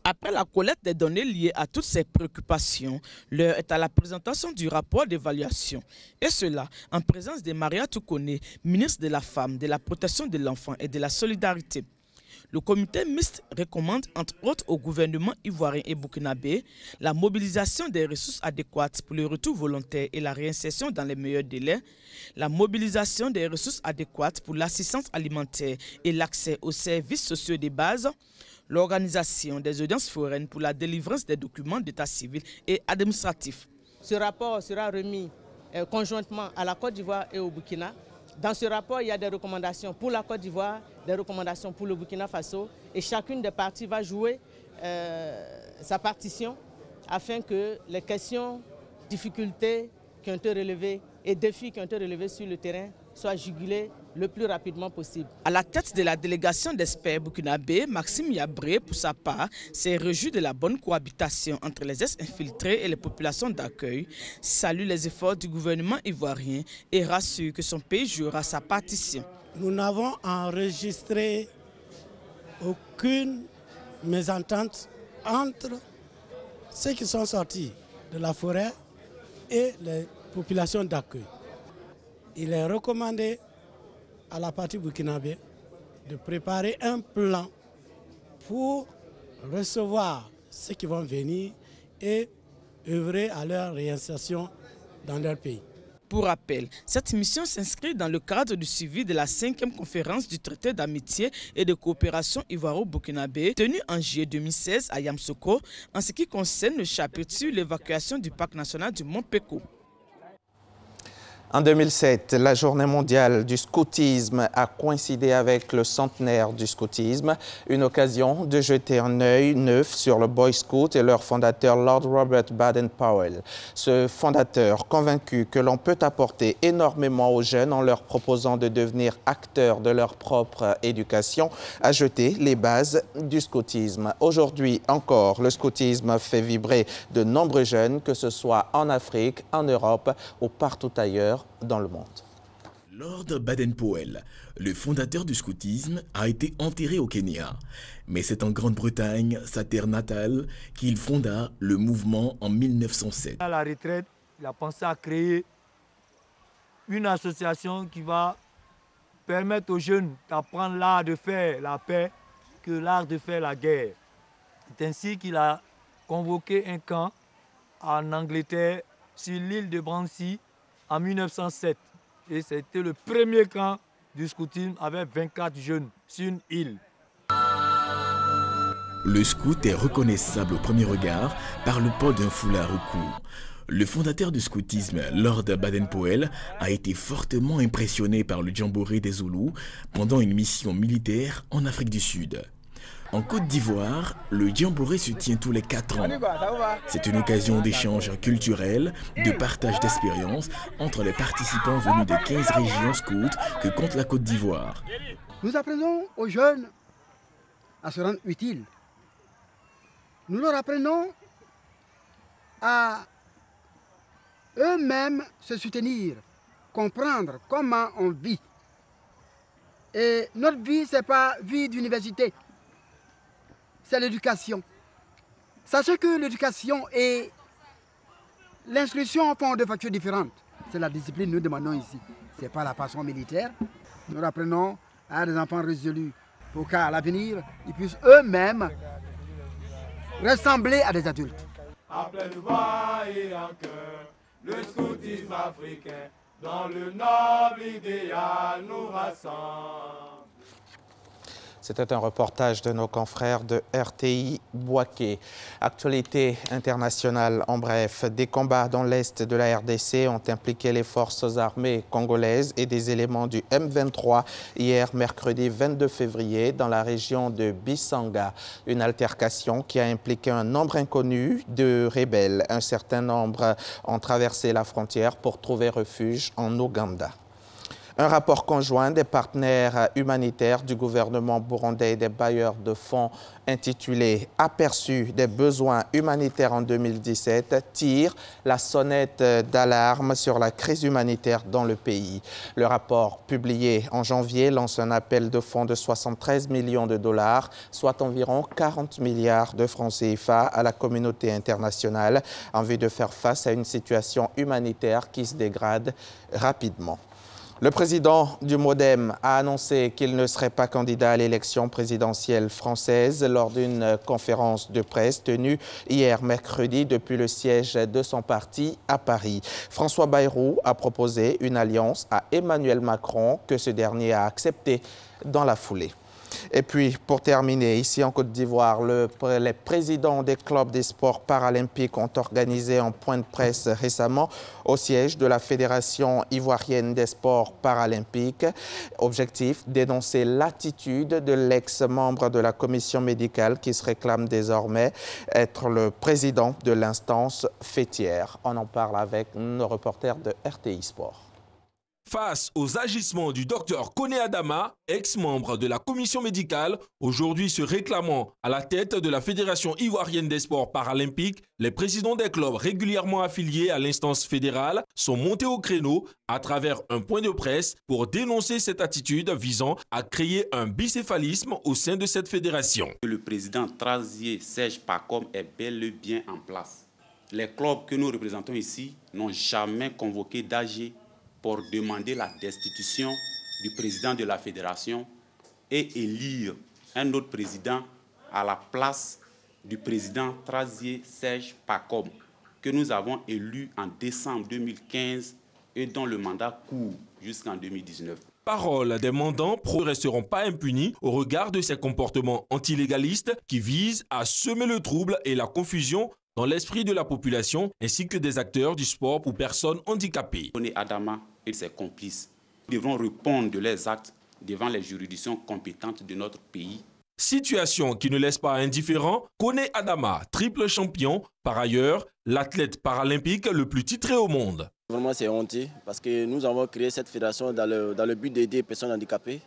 S: Après la collecte des données liées à toutes ces préoccupations, l'heure est à la présentation du rapport d'évaluation. Et cela en présence de Maria Toukone, ministre de la Femme, de la Protection de l'Enfant et de la Solidarité. Le comité mixte recommande entre autres au gouvernement ivoirien et burkinabé la mobilisation des ressources adéquates pour le retour volontaire et la réinsertion dans les meilleurs délais, la mobilisation des ressources adéquates pour l'assistance alimentaire et l'accès aux services sociaux de base, l'organisation des audiences foraines pour la délivrance des documents d'état civil et administratif.
W: Ce rapport sera remis conjointement à la Côte d'Ivoire et au Burkina. Dans ce rapport, il y a des recommandations pour la Côte d'Ivoire des recommandations pour le Burkina Faso et chacune des parties va jouer sa partition afin que les questions, difficultés qui ont été relevées et défis qui ont été relevés sur le terrain soient jugulés le plus rapidement possible.
S: À la tête de la délégation d'experts burkinabés, Maxime Yabré, pour sa part, s'est réjoui de la bonne cohabitation entre les ex-infiltrés et les populations d'accueil, salue les efforts du gouvernement ivoirien et rassure que son pays jouera sa partition.
C: Nous n'avons enregistré aucune mésentente entre ceux qui sont sortis de la forêt et les populations d'accueil. Il est recommandé à la partie burkinabé de préparer un plan pour recevoir ceux qui vont venir et œuvrer à leur réinsertion dans leur pays.
S: Pour rappel, cette mission s'inscrit dans le cadre du suivi de la 5e conférence du traité d'amitié et de coopération ivoiro-burkinabé tenue en juillet 2016 à Yamoussoukro en ce qui concerne le chapitre sur l'évacuation du parc national du Mont Peko.
N: En 2007, la journée mondiale du scoutisme a coïncidé avec le centenaire du scoutisme, une occasion de jeter un œil neuf sur le Boy Scout et leur fondateur Lord Robert Baden-Powell. Ce fondateur, convaincu que l'on peut apporter énormément aux jeunes en leur proposant de devenir acteurs de leur propre éducation, a jeté les bases du scoutisme. Aujourd'hui encore, le scoutisme fait vibrer de nombreux jeunes, que ce soit en Afrique, en Europe ou partout ailleurs dans le monde.
D: Lord Baden-Powell, le fondateur du scoutisme, a été enterré au Kenya. Mais c'est en Grande-Bretagne, sa terre natale, qu'il fonda le mouvement en 1907.
E: À la retraite, il a pensé à créer une association qui va permettre aux jeunes d'apprendre l'art de faire la paix que l'art de faire la guerre. C'est ainsi qu'il a convoqué un camp en Angleterre sur l'île de Brancy en 1907. Et c'était le premier camp du scoutisme avec 24 jeunes sur une île.
D: Le scout est reconnaissable au premier regard par le port d'un foulard au cou. Le fondateur du scoutisme, Lord Baden-Powell, a été fortement impressionné par le jamboree des Zoulous pendant une mission militaire en Afrique du Sud. En Côte d'Ivoire, le jamboree se tient tous les 4 ans. C'est une occasion d'échange culturel, de partage d'expériences entre les participants venus des 15 régions scouts que compte la Côte d'Ivoire.
X: Nous apprenons aux jeunes à se rendre utiles. Nous leur apprenons à eux-mêmes se soutenir, comprendre comment on vit. Et notre vie, ce n'est pas vie d'université. C'est l'éducation. Sachez que l'éducation et l'instruction font deux factures différentes. C'est la discipline que nous demandons ici. Ce n'est pas la passion militaire. Nous apprenons à des enfants résolus pour qu'à l'avenir, ils puissent eux-mêmes ressembler à des adultes.
Y: Après le voix et en cœur, le scoutisme africain, dans le noble idéal nous rassemble.
N: C'était un reportage de nos confrères de RTI Bouaké. Actualité internationale en bref. Des combats dans l'est de la RDC ont impliqué les forces armées congolaises et des éléments du M23 hier, mercredi 22 février, dans la région de Bissanga. Une altercation qui a impliqué un nombre inconnu de rebelles. Un certain nombre ont traversé la frontière pour trouver refuge en Ouganda. Un rapport conjoint des partenaires humanitaires du gouvernement burundais et des bailleurs de fonds intitulé « Aperçu des besoins humanitaires en 2017 » tire la sonnette d'alarme sur la crise humanitaire dans le pays. Le rapport publié en janvier lance un appel de fonds de 73 millions de dollars, soit environ 40 milliards de francs CFA à la communauté internationale en vue de faire face à une situation humanitaire qui se dégrade rapidement. Le président du MODEM a annoncé qu'il ne serait pas candidat à l'élection présidentielle française lors d'une conférence de presse tenue hier mercredi depuis le siège de son parti à Paris. François Bayrou a proposé une alliance à Emmanuel Macron que ce dernier a accepté dans la foulée. Et puis, pour terminer, ici en Côte d'Ivoire, les présidents des clubs des sports paralympiques ont organisé un point de presse récemment au siège de la Fédération ivoirienne des sports paralympiques. Objectif, dénoncer l'attitude de l'ex-membre de la commission médicale qui se réclame désormais être le président de l'instance fêtière. On en parle avec nos reporters de RTI Sport.
A: Face aux agissements du docteur Koné Adama, ex-membre de la commission médicale, aujourd'hui se réclamant à la tête de la Fédération ivoirienne des sports paralympiques, les présidents des clubs régulièrement affiliés à l'instance fédérale sont montés au créneau à travers un point de presse pour dénoncer cette attitude visant à créer un bicéphalisme au sein de cette fédération.
F: Le président Trazier Serge Pacom est bel et bien en place. Les clubs que nous représentons ici n'ont jamais convoqué d'AG pour demander la destitution du président de la fédération et élire un autre président à la place du président Trazier Serge Pacom, que nous avons élu en décembre 2015 et dont le mandat court jusqu'en 2019.
A: Paroles des mandants ne resteront pas impunis au regard de ces comportements antilégalistes qui visent à semer le trouble et la confusion dans l'esprit de la population ainsi que des acteurs du sport pour personnes handicapées.
F: Koné Adama et ses complices devront répondre de leurs actes devant les juridictions compétentes de notre pays.
A: Situation qui ne laisse pas indifférent Koné Adama, triple champion, par ailleurs l'athlète paralympique le plus titré au monde.
G: Vraiment c'est honteux parce que nous avons créé cette fédération dans le but d'aider les personnes handicapées.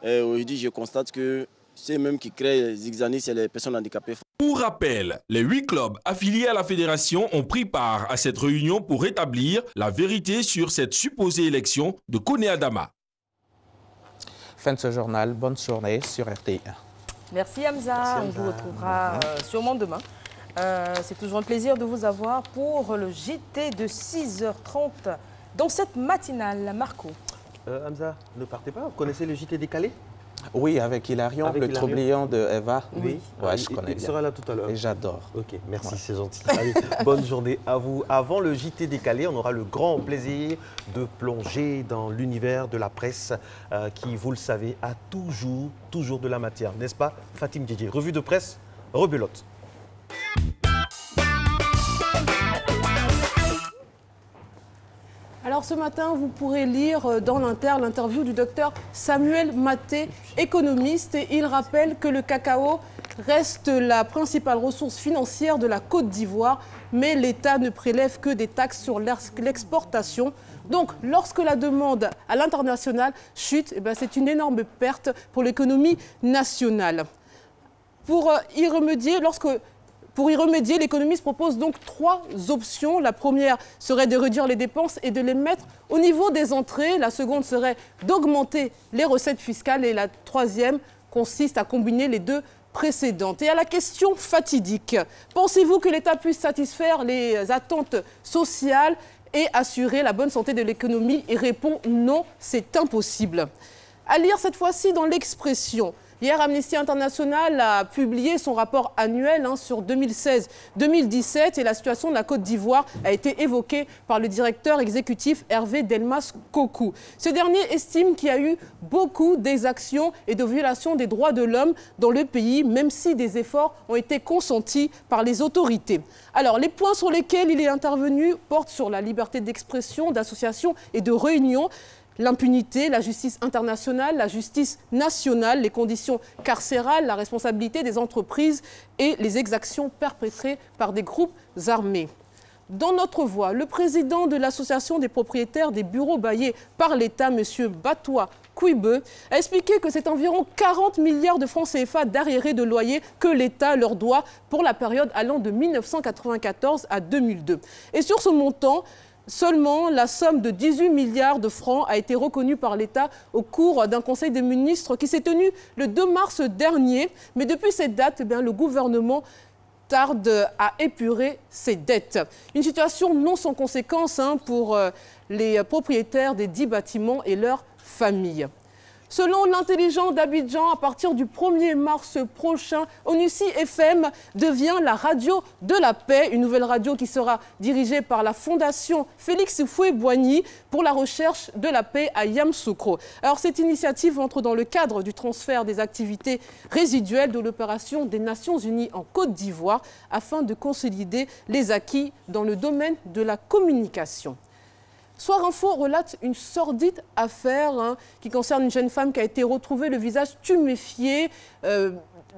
G: Et aujourd'hui je constate que ceux même qui créent Zigzani, c'est les personnes handicapées.
A: Pour rappel, les 8 clubs affiliés à la fédération ont pris part à cette réunion pour établir la vérité sur cette supposée élection de Koné Adama.
N: Fin de ce journal, bonne journée sur RTI1.
B: Merci Hamza, on vous retrouvera sûrement demain. C'est toujours un plaisir de vous avoir pour le JT de 6h30 dans cette matinale. Marco.
I: Hamza, ne partez pas, vous connaissez le JT décalé?
N: Oui, avec Hilarion, le troublion de Eva.
I: Oui,
N: ouais, je connais bien.
I: Il sera là tout à l'heure.
N: Et j'adore.
I: Ok, merci, c'est gentil. Allez, bonne journée à vous. Avant le JT décalé, on aura le grand plaisir de plonger dans l'univers de la presse qui, vous le savez, a toujours de la matière. N'est-ce pas, Fatim Didier? Revue de presse, rebelote.
J: Alors ce matin, vous pourrez lire dans l'Inter l'interview du docteur Samuel Maté, économiste, et il rappelle que le cacao reste la principale ressource financière de la Côte d'Ivoire, mais l'État ne prélève que des taxes sur l'exportation. Donc, lorsque la demande à l'international chute, c'est une énorme perte pour l'économie nationale. Pour y remédier, l'économiste propose donc 3 options. La première serait de réduire les dépenses et de les mettre au niveau des entrées. La seconde serait d'augmenter les recettes fiscales. Et la troisième consiste à combiner les deux précédentes. Et à la question fatidique, pensez-vous que l'État puisse satisfaire les attentes sociales et assurer la bonne santé de l'économie? Et répond non, c'est impossible. À lire cette fois-ci dans l'Expression. Hier, Amnesty International a publié son rapport annuel sur 2016-2017 et la situation de la Côte d'Ivoire a été évoquée par le directeur exécutif Hervé Delmas Kokou. Ce dernier estime qu'il y a eu beaucoup d'exactions et de violations des droits de l'homme dans le pays, même si des efforts ont été consentis par les autorités. Alors, les points sur lesquels il est intervenu portent sur la liberté d'expression, d'association et de réunion, l'impunité, la justice internationale, la justice nationale, les conditions carcérales, la responsabilité des entreprises et les exactions perpétrées par des groupes armés. Dans notre voix, le président de l'association des propriétaires des bureaux baillés par l'État, M. Batoua Kouibe, a expliqué que c'est environ 40 milliards de francs CFA d'arriérés de loyer que l'État leur doit pour la période allant de 1994 à 2002. Et sur ce montant, seulement la somme de 18 milliards de francs a été reconnue par l'État au cours d'un conseil des ministres qui s'est tenu le 2 mars dernier. Mais depuis cette date, le gouvernement tarde à épurer ses dettes. Une situation non sans conséquence pour les propriétaires des 10 bâtiments et leurs familles. Selon l'intelligent d'Abidjan, à partir du 1er mars prochain, Onussi FM devient la radio de la paix, une nouvelle radio qui sera dirigée par la Fondation Félix Houphouët-Boigny pour la recherche de la paix à Yamoussoukro. Alors cette initiative entre dans le cadre du transfert des activités résiduelles de l'opération des Nations Unies en Côte d'Ivoire afin de consolider les acquis dans le domaine de la communication. Soir Info relate une sordide affaire qui concerne une jeune femme qui a été retrouvée le visage tuméfié,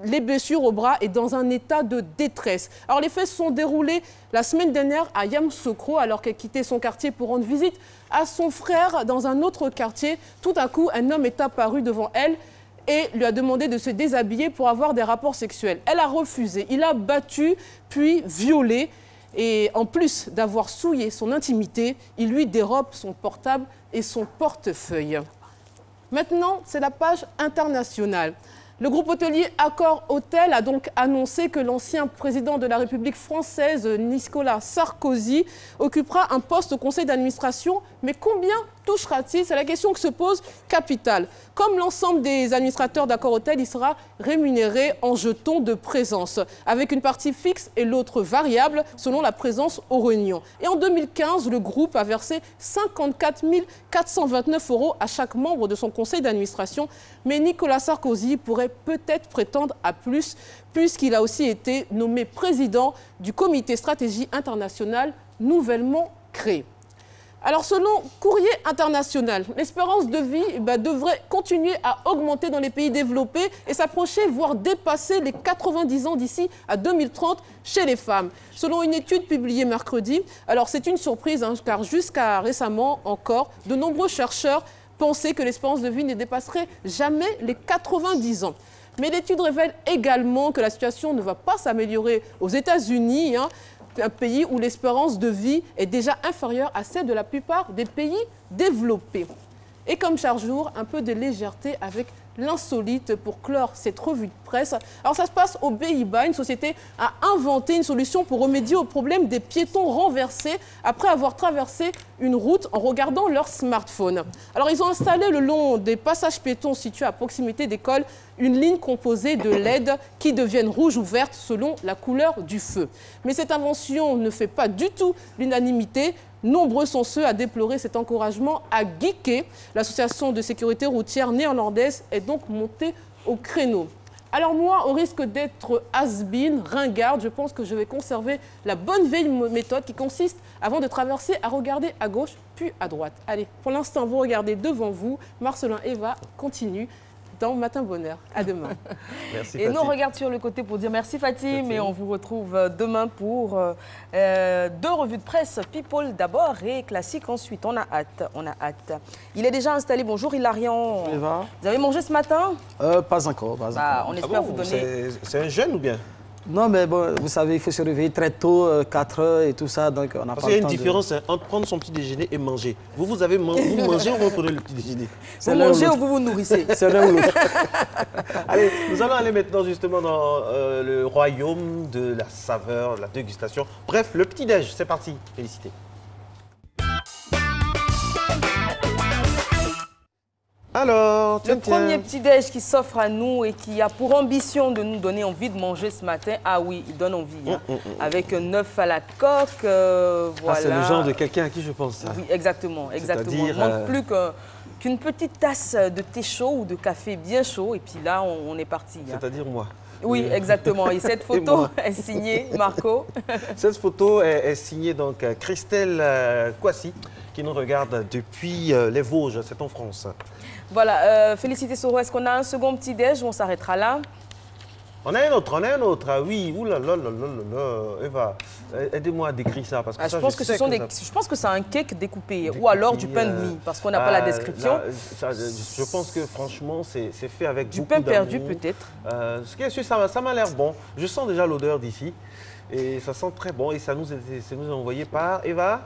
J: les blessures au bras et dans un état de détresse. Alors les faits se sont déroulés la semaine dernière à Yamoussoukro alors qu'elle quittait son quartier pour rendre visite à son frère dans un autre quartier. Tout à coup, un homme est apparu devant elle et lui a demandé de se déshabiller pour avoir des rapports sexuels. Elle a refusé. Il a battu puis violé. Et en plus d'avoir souillé son intimité, il lui dérobe son portable et son portefeuille. Maintenant, c'est la page internationale. Le groupe hôtelier Accor Hôtel a donc annoncé que l'ancien président de la République française, Nicolas Sarkozy, occupera un poste au conseil d'administration. Mais combien touchera-t-il? C'est la question que se pose capitale. Comme l'ensemble des administrateurs d'Accor Hôtel, il sera rémunéré en jetons de présence, avec une partie fixe et l'autre variable selon la présence aux réunions. Et en 2015, le groupe a versé 54 429 € à chaque membre de son conseil d'administration. Mais Nicolas Sarkozy pourrait peut-être prétendre à plus, puisqu'il a aussi été nommé président du comité stratégie internationale nouvellement créé. Alors selon Courrier International, l'espérance de vie devrait continuer à augmenter dans les pays développés et s'approcher, voire dépasser les 90 ans d'ici à 2030 chez les femmes. Selon une étude publiée mercredi, alors c'est une surprise car jusqu'à récemment encore, de nombreux chercheurs pensaient que l'espérance de vie ne dépasserait jamais les 90 ans. Mais l'étude révèle également que la situation ne va pas s'améliorer aux États-Unis, un pays où l'espérance de vie est déjà inférieure à celle de la plupart des pays développés. Et comme chaque jour, un peu de légèreté avec l'insolite pour clore cette revue de presse. Alors ça se passe aux Pays-Bas. Une société a inventé une solution pour remédier au problème des piétons renversés après avoir traversé une route en regardant leur smartphone. Alors ils ont installé le long des passages piétons situés à proximité d'écoles une ligne composée de LED qui deviennent rouges ou vertes selon la couleur du feu. Mais cette invention ne fait pas du tout l'unanimité. Nombreux sont ceux à déplorer cet encouragement à geeker. L'association de sécurité routière néerlandaise est donc montée au créneau. Alors moi, au risque d'être has-been, ringarde, je pense que je vais conserver la bonne vieille méthode qui consiste, avant de traverser, à regarder à gauche puis à droite. Allez, pour l'instant, vous regardez devant vous. Marcelin Eva continue dans Matin Bonheur. À demain.
B: Merci, et nous, on regarde sur le côté pour dire merci Fatim. Et on vous retrouve demain pour 2 revues de presse. People d'abord et classique ensuite. On a hâte, on a hâte. Il est déjà installé. Bonjour Hilarion. Vous avez mangé ce matin?
H: Pas encore. Pas encore.
B: On espère vous donner...
H: C'est un jeune ou bien? Non, mais bon, vous savez, il faut se réveiller très tôt, 4 heures et tout ça, donc on n'a pas le temps.
I: Parce qu'il y a une différence entre prendre son petit déjeuner et manger. Vous avez mangé ou vous prenez le petit déjeuner?
B: Vous mangez ou vous vous nourrissez?
H: C'est l'un ou l'autre.
I: Allez, nous allons aller maintenant justement dans le royaume de la saveur, de la dégustation. Bref, le petit-déj, c'est parti. Félicité. Alors,
B: le premier petit-déj qui s'offre à nous et qui a pour ambition de nous donner envie de manger ce matin, ah oui, il donne envie. Avec un œuf à la coque, voilà.
H: Ah, c'est le genre de quelqu'un à qui je pense. Ça.
B: Oui, exactement, exactement. Il ne manque plus qu'une petite tasse de thé chaud ou de café bien chaud et puis là, on est parti.
I: C'est-à-dire moi.
B: Oui, exactement. Et cette photo est signée Marco.
I: Cette photo est signée donc Christelle Kouassi, qui nous regarde depuis les Vosges, c'est en France.
B: Voilà, Félicité Soro, est-ce qu'on a un second petit-déj ou on s'arrêtera là?
I: On a un autre, ah oui, oulala, Eva, aidez-moi à décrire ça. Parce que
B: je pense que je pense que c'est un cake découpé ou alors du pain de mie, parce qu'on n'a pas la description.
I: Je pense que franchement, c'est fait avec
B: du pain perdu peut-être.
I: Ce qui est sûr, ça m'a l'air bon. Je sens déjà l'odeur d'ici. Et ça sent très bon et ça nous est envoyé par Eva.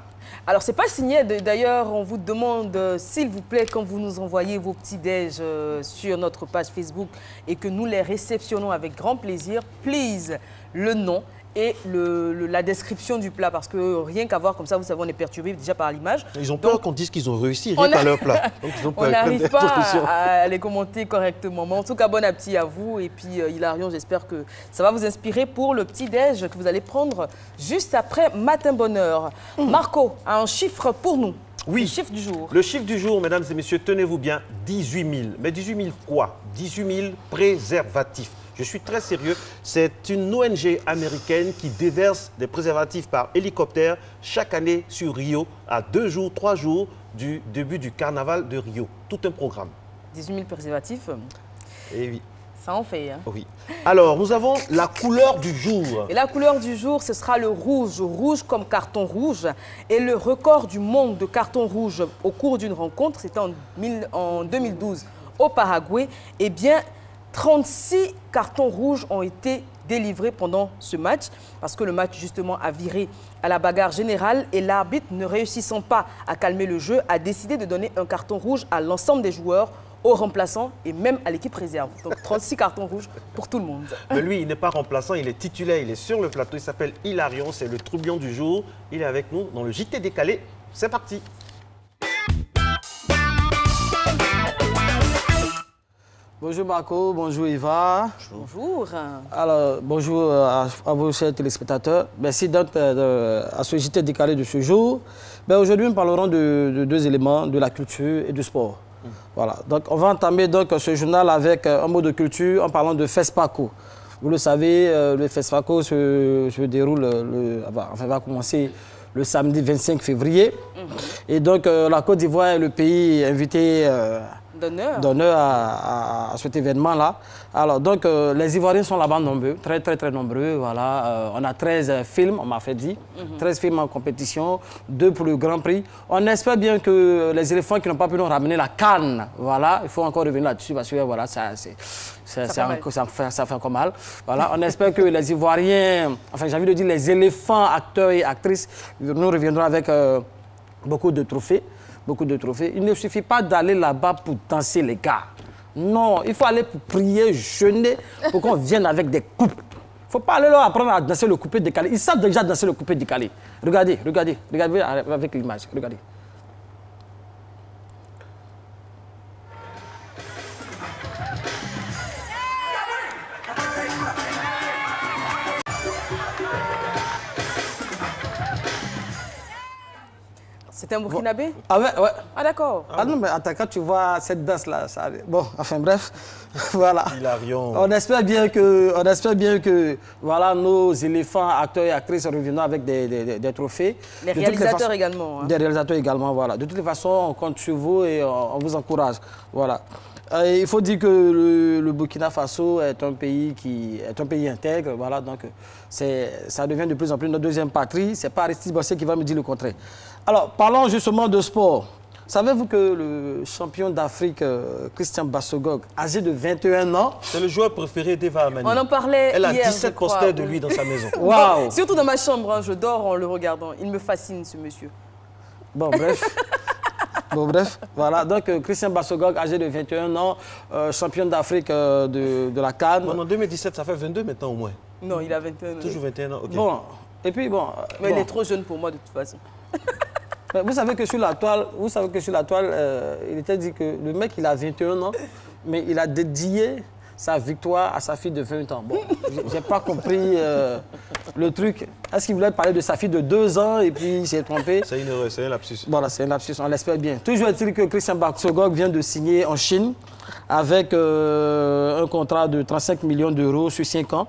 B: Alors, ce n'est pas signé. D'ailleurs, on vous demande, s'il vous plaît, quand vous nous envoyez vos petits-déj sur notre page Facebook et que nous les réceptionnons avec grand plaisir, please, le nom et la description du plat. Parce que rien qu'à voir comme ça, vous savez, on est perturbé déjà par l'image.
I: Ils ont peur qu'on dise qu'ils ont réussi rien qu'à leur plat. Donc,
B: on n'arrive pas à les commenter correctement. Mais en tout cas, bon appétit à vous. Et puis, Hilarion, j'espère que ça va vous inspirer pour le petit-déj que vous allez prendre juste après Matin Bonheur. Marco a un chiffre pour nous.
I: Oui.
B: Le chiffre du jour.
I: Le chiffre du jour, mesdames et messieurs, tenez-vous bien, 18 000. Mais 18 000 quoi? 18 000 préservatifs. Je suis très sérieux. C'est une ONG américaine qui déverse des préservatifs par hélicoptère chaque année sur Rio, à 2 jours, 3 jours du début du carnaval de Rio. Tout un programme.
B: 18 000 préservatifs.
I: Eh oui.
B: Ça en fait. Hein.
I: Oui. Alors, nous avons la couleur du jour.
B: Et la couleur du jour, ce sera le rouge. Rouge comme carton rouge. Et le record du monde de carton rouge au cours d'une rencontre, c'était en 2012 au Paraguay. Eh bien, 36 cartons rouges ont été délivrés pendant ce match. Parce que le match, justement, a viré à la bagarre générale. Et l'arbitre, ne réussissant pas à calmer le jeu, a décidé de donner un carton rouge à l'ensemble des joueurs, aux remplaçants et même à l'équipe réserve. Donc 36 cartons rouges pour tout le monde.
I: Mais lui, il n'est pas remplaçant, il est titulaire, il est sur le plateau. Il s'appelle Hilarion, c'est le troublion du jour. Il est avec nous dans le JT décalé. C'est parti.
H: Bonjour Marco, bonjour Eva.
B: Bonjour.
H: Alors, bonjour à vos chers téléspectateurs. Merci d'être à ce JT décalé de ce jour. Aujourd'hui, nous parlerons de deux éléments, de la culture et du sport. Voilà, donc on va entamer donc ce journal avec un mot de culture en parlant de FESPACO. Vous le savez, le FESPACO se déroule, va commencer le samedi 25 février. Et donc la Côte d'Ivoire est le pays invité d'honneur à cet événement-là. Alors donc les Ivoiriens sont là-bas nombreux, très nombreux. Voilà, on a 13 films, on m'a fait dire, 13 films en compétition, 2 pour le Grand Prix. On espère bien que les éléphants qui n'ont pas pu nous ramener la canne, voilà, il faut encore revenir là-dessus parce que voilà, ça fait encore mal. Voilà, on espère que les Ivoiriens, enfin j'ai envie de dire les éléphants, acteurs et actrices, nous reviendront avec beaucoup de trophées. Il ne suffit pas d'aller là-bas pour danser, les gars. Non, il faut aller pour prier, jeûner, pour qu'on vienne avec des coupes. Il ne faut pas aller là apprendre à danser le coupé décalé. Ils savent déjà danser le coupé décalé. Regardez avec l'image, regardez.
B: C'est un Burkinabé?
H: Ah ouais.
B: Ah d'accord.
H: Ah non, mais attends, quand tu vois cette danse-là, ça... Bon, enfin bref, voilà.
I: Hilarion.
H: On espère bien que voilà, nos éléphants, acteurs et actrices reviendront avec des trophées.
B: Les réalisateurs également. Hein.
H: Des réalisateurs également, voilà. De toutes les façons, on compte sur vous et on vous encourage. Voilà. Il faut dire que le Burkina Faso est un pays intègre, voilà, donc ça devient de plus en plus notre deuxième patrie. Ce n'est pas Aristide Bossé qui va me dire le contraire. Alors, parlons justement de sport. Savez-vous que le champion d'Afrique, Christian Bassogog, âgé de 21 ans...
I: C'est le joueur préféré d'Eva Amani.
B: On en parlait
I: Elle a
B: hier,
I: 17 posters de lui dans sa maison.
H: Waouh.
B: Surtout dans ma chambre, hein, je dors en le regardant. Il me fascine, ce monsieur.
H: Bon, bref. Voilà. Donc, Christian Bassogog, âgé de 21 ans, champion d'Afrique de la CAN.
I: Bon, en 2017, ça fait 22 maintenant au moins.
B: Non, il a 21 ans.
I: Toujours 21 ans, ok.
H: Bon, et puis bon...
B: Mais il est trop jeune pour moi, de toute façon.
H: Vous savez que sur la toile, il était dit que le mec, il a 21 ans, mais il a dédié sa victoire à sa fille de 20 ans. Bon, j'ai pas compris le truc. Est-ce qu'il voulait parler de sa fille de 2 ans et puis il s'est trompé?
I: C'est une erreur, c'est un lapsus.
H: Voilà, c'est un lapsus, on l'espère bien. Toujours est-il que Christian Bassogog vient de signer en Chine avec un contrat de 35 millions d'euros sur 5 ans,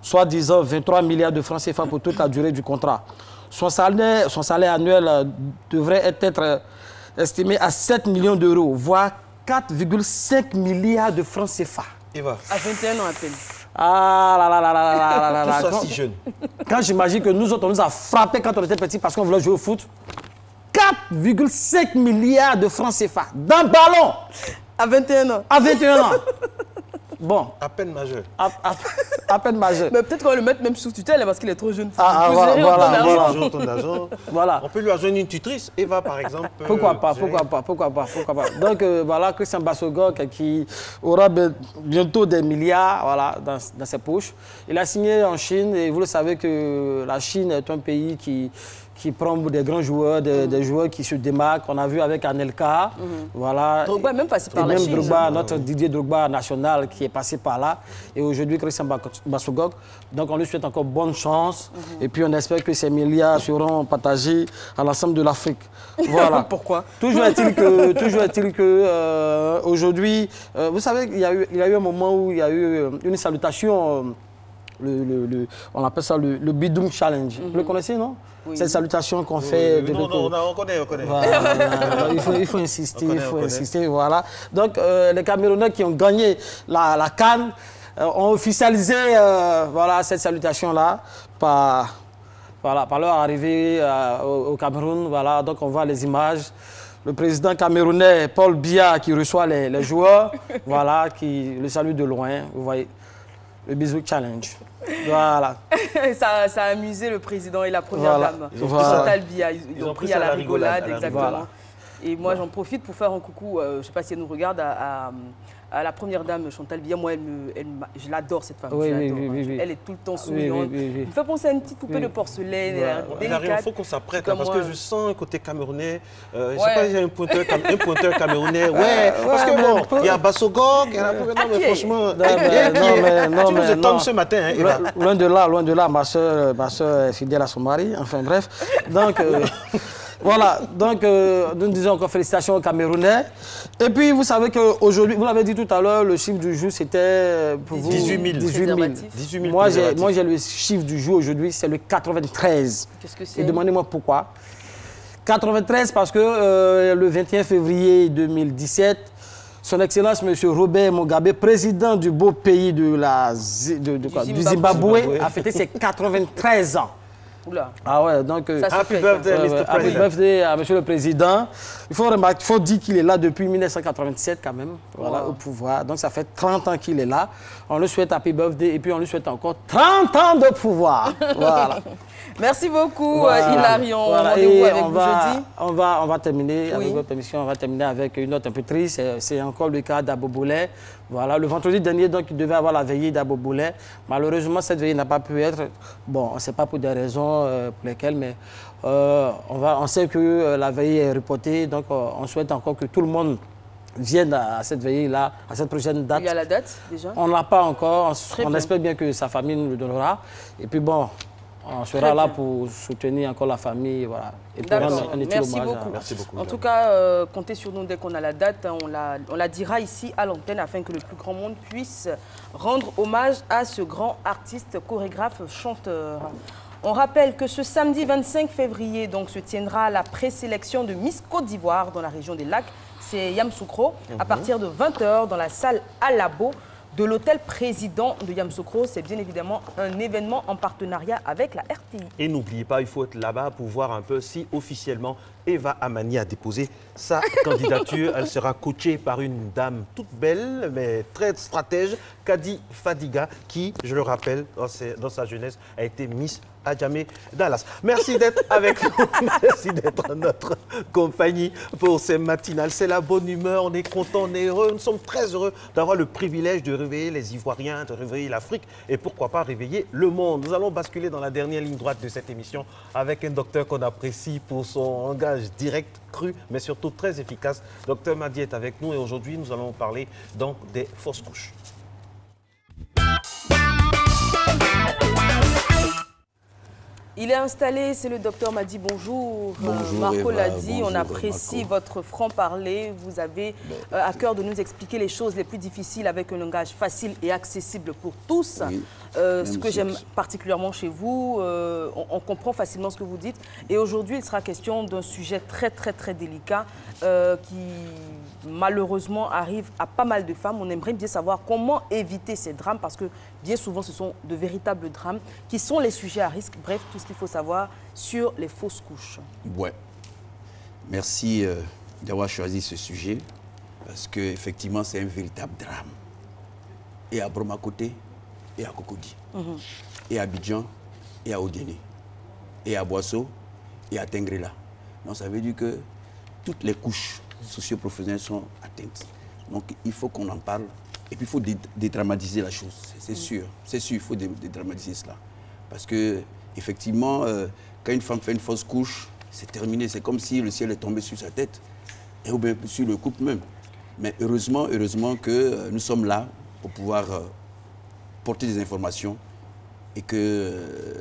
H: soit disant 23 milliards de francs CFA pour toute la durée du contrat. Son salaire annuel devrait être estimé à 7 millions d'euros, voire 4,5 milliards de francs CFA.
I: Eva.
B: À 21 ans à peine.
H: Ah là.
I: Tout ça si jeune.
H: Quand j'imagine que nous autres, on nous a frappés quand on était petits parce qu'on voulait jouer au foot. 4,5 milliards de francs CFA d'un ballon.
B: À 21 ans.
H: À 21 ans. Bon.
I: À peine majeur.
H: à peine majeur.
B: Mais peut-être qu'on va le mettre même sous tutelle parce qu'il est trop jeune.
H: Voilà.
I: On peut lui adjoindre une tutrice, Eva par exemple.
H: Pourquoi pas. Donc voilà, Christian Bassogog qui aura bientôt des milliards voilà, dans ses poches. Il a signé en Chine et vous le savez que la Chine est un pays qui prend des grands joueurs, des joueurs qui se démarquent. On a vu avec Anelka. Voilà.
B: Drogba est même passé par
H: et
B: la
H: même
B: Chine.
H: Drogba, notre Didier Drogba national qui est passé par là. Et aujourd'hui, Christian Bassogog. Donc on lui souhaite encore bonne chance. Et puis on espère que ces milliards seront partagés à l'ensemble de l'Afrique. Voilà.
B: Pourquoi?
H: Toujours est-il que aujourd'hui, vous savez, il y a eu un moment où il y a eu une salutation. On appelle ça le Bidoum Challenge. Vous le connaissez, non? Oui. Cette salutation qu'on fait.
I: Non, on connaît.
H: Voilà, il faut insister, voilà. Donc, les Camerounais qui ont gagné la CAN ont officialisé voilà, cette salutation-là par leur arrivée au Cameroun. Voilà, donc, on voit les images. Le président camerounais, Paul Biya, qui reçoit les joueurs, voilà, qui le salue de loin. Vous voyez, le Bisou Challenge. Voilà.
B: ça a amusé le président et la première dame. Chantal Biya, ils ont pris à la rigolade, exactement. Voilà. Et moi, j'en profite pour faire un coucou, je ne sais pas si elle nous regarde, à la première dame Chantal Biya. Moi, je l'adore, cette femme.
H: Oui,
B: elle est tout le temps souriante. Elle me fait penser à une petite poupée de porcelaine.
I: Il faut qu'on s'apprête, parce que je sens un côté camerounais. Je ne sais pas si j'ai un pointeur camerounais. Parce que bon, il y a Bassogog, il y a mais franchement. Tu nous étonnes ce matin.
H: Loin de là, ma soeur est fidèle à son mari. Enfin bref. Donc. Voilà, donc nous disons encore félicitations aux Camerounais. Et puis vous savez qu'aujourd'hui, vous l'avez dit tout à l'heure, le chiffre du jour c'était pour vous
I: 18 000.
H: Moi j'ai le chiffre du jour aujourd'hui, c'est le 93.
B: Qu'est-ce que c'est?
H: Et demandez-moi pourquoi. 93 parce que le 21 février 2017, son Excellence M. Robert Mugabe, président du beau pays du Zimbabwe, a fêté ses 93 ans.
B: Oula.
H: Ah ouais, donc
I: happy
H: birthday à Monsieur le Président. Il faut dire qu'il est là depuis 1997 quand même, voilà, au pouvoir. Donc ça fait 30 ans qu'il est là. On lui souhaite happy birthday et puis on lui souhaite encore 30 ans de pouvoir. Voilà.
B: Merci beaucoup, Hilarion. Voilà.
H: On va terminer, avec votre permission, on va terminer avec une note un peu triste. C'est encore le cas d'Abo Boulay. Voilà, le vendredi dernier, donc, il devait avoir la veillée d'Abo Boulay. Malheureusement, cette veillée n'a pas pu être. Bon, on ne sait pas pour des raisons pour lesquelles, mais on sait que la veillée est reportée. Donc, on souhaite encore que tout le monde vienne à cette veillée-là, à cette prochaine date.
B: Il y a la date déjà?
H: On ne l'a pas encore. On espère bien que sa famille nous le donnera. Et puis, bon. On sera là pour soutenir encore la famille, voilà, et pour rendre un utile hommage.
B: Merci beaucoup. En tout cas, comptez sur nous dès qu'on a la date. On la dira ici à l'antenne afin que le plus grand monde puisse rendre hommage à ce grand artiste, chorégraphe, chanteur. On rappelle que ce samedi 25 février donc, se tiendra la présélection de Miss Côte d'Ivoire dans la région des Lacs. C'est Yamoussoukro, à partir de 20 h dans la salle Alabo de l'hôtel président de Yamoussoukro. C'est bien évidemment un événement en partenariat avec la RTI.
I: Et n'oubliez pas, il faut être là-bas pour voir un peu si officiellement Eva Amani a déposé sa candidature. Elle sera coachée par une dame toute belle, mais très stratège, Kadi Fadiga, qui, je le rappelle, dans sa jeunesse, a été Miss Adjamé Dallas. Merci d'être avec nous, merci d'être en notre compagnie pour ces matinales. C'est la bonne humeur, on est content, on est heureux, nous sommes très heureux d'avoir le privilège de réveiller les Ivoiriens, de réveiller l'Afrique et pourquoi pas réveiller le monde. Nous allons basculer dans la dernière ligne droite de cette émission avec un docteur qu'on apprécie pour son langage direct, cru, mais surtout très efficace. Docteur Madi est avec nous et aujourd'hui nous allons parler donc des fausses couches.
B: Il est installé, c'est le docteur Madi. Bonjour.
K: Bonjour
B: Marco
K: Eva,
B: l'a dit, on apprécie votre franc-parler. Vous avez à cœur de nous expliquer les choses les plus difficiles avec un langage facile et accessible pour tous.
K: Oui,
B: ce que j'aime particulièrement chez vous, on comprend facilement ce que vous dites. Et aujourd'hui, il sera question d'un sujet très, très, très délicat qui, malheureusement, arrive à pas mal de femmes. On aimerait bien savoir comment éviter ces drames parce que bien souvent, ce sont de véritables drames qui sont les sujets à risque. Bref, tout ce qu'il faut savoir sur les fausses couches.
K: Ouais. Merci d'avoir choisi ce sujet parce qu'effectivement, c'est un véritable drame. Et à Bromakoté, et à Cocody, et à Abidjan, et à Odéné, et à Boisseau, et à Tengrela. Donc ça veut dire que toutes les couches socio-professionnelles sont atteintes. Donc il faut qu'on en parle. Et puis il faut dédramatiser la chose. C'est sûr, il faut dédramatiser cela. Parce que effectivement, quand une femme fait une fausse couche, c'est terminé. C'est comme si le ciel est tombé sur sa tête, et ou bien sur le couple même. Mais heureusement que nous sommes là pour pouvoir porter des informations et que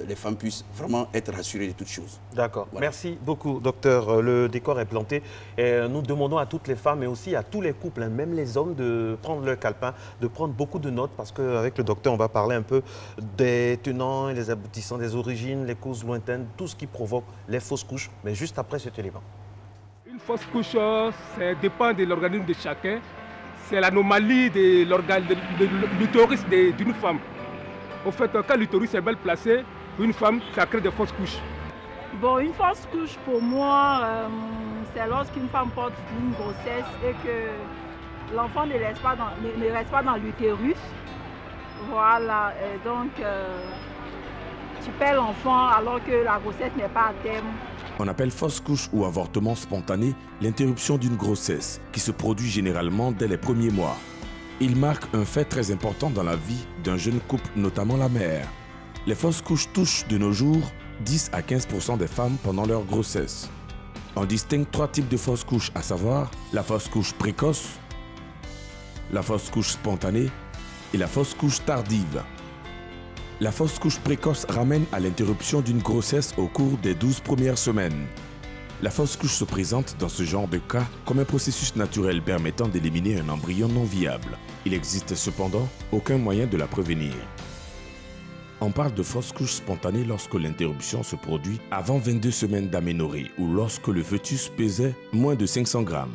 K: les femmes puissent vraiment être rassurées de toutes choses.
I: D'accord.
K: Voilà.
I: Merci beaucoup, docteur. Le décor est planté. Et nous demandons à toutes les femmes et aussi à tous les couples, hein, même les hommes, de prendre leur calepin, de prendre beaucoup de notes, parce qu'avec le docteur, on va parler un peu des tenants et des aboutissants, des origines, les causes lointaines, tout ce qui provoque les fausses couches, mais juste après cet élément.
L: Une fausse couche, ça dépend de l'organisme de chacun. C'est l'anomalie de l'utérus d'une femme. En fait, quand l'utérus est mal placé, une femme, ça crée des fausses couches.
M: Bon, une fausse couche, pour moi, c'est lorsqu'une femme porte une grossesse et que l'enfant ne reste pas dans l'utérus. Voilà, et donc tu perds l'enfant alors que la grossesse n'est pas à terme.
P: On appelle fausse couche ou avortement spontané l'interruption d'une grossesse qui se produit généralement dès les premiers mois. Il marque un fait très important dans la vie d'un jeune couple, notamment la mère. Les fausses couches touchent de nos jours 10 à 15% des femmes pendant leur grossesse. On distingue 3 types de fausses couches, à savoir la fausse couche précoce, la fausse couche spontanée et la fausse couche tardive. La fausse couche précoce ramène à l'interruption d'une grossesse au cours des 12 premières semaines. La fausse couche se présente dans ce genre de cas comme un processus naturel permettant d'éliminer un embryon non viable. Il n'existe cependant aucun moyen de la prévenir. On parle de fausse couche spontanée lorsque l'interruption se produit avant 22 semaines d'aménorrhée ou lorsque le fœtus pesait moins de 500 grammes.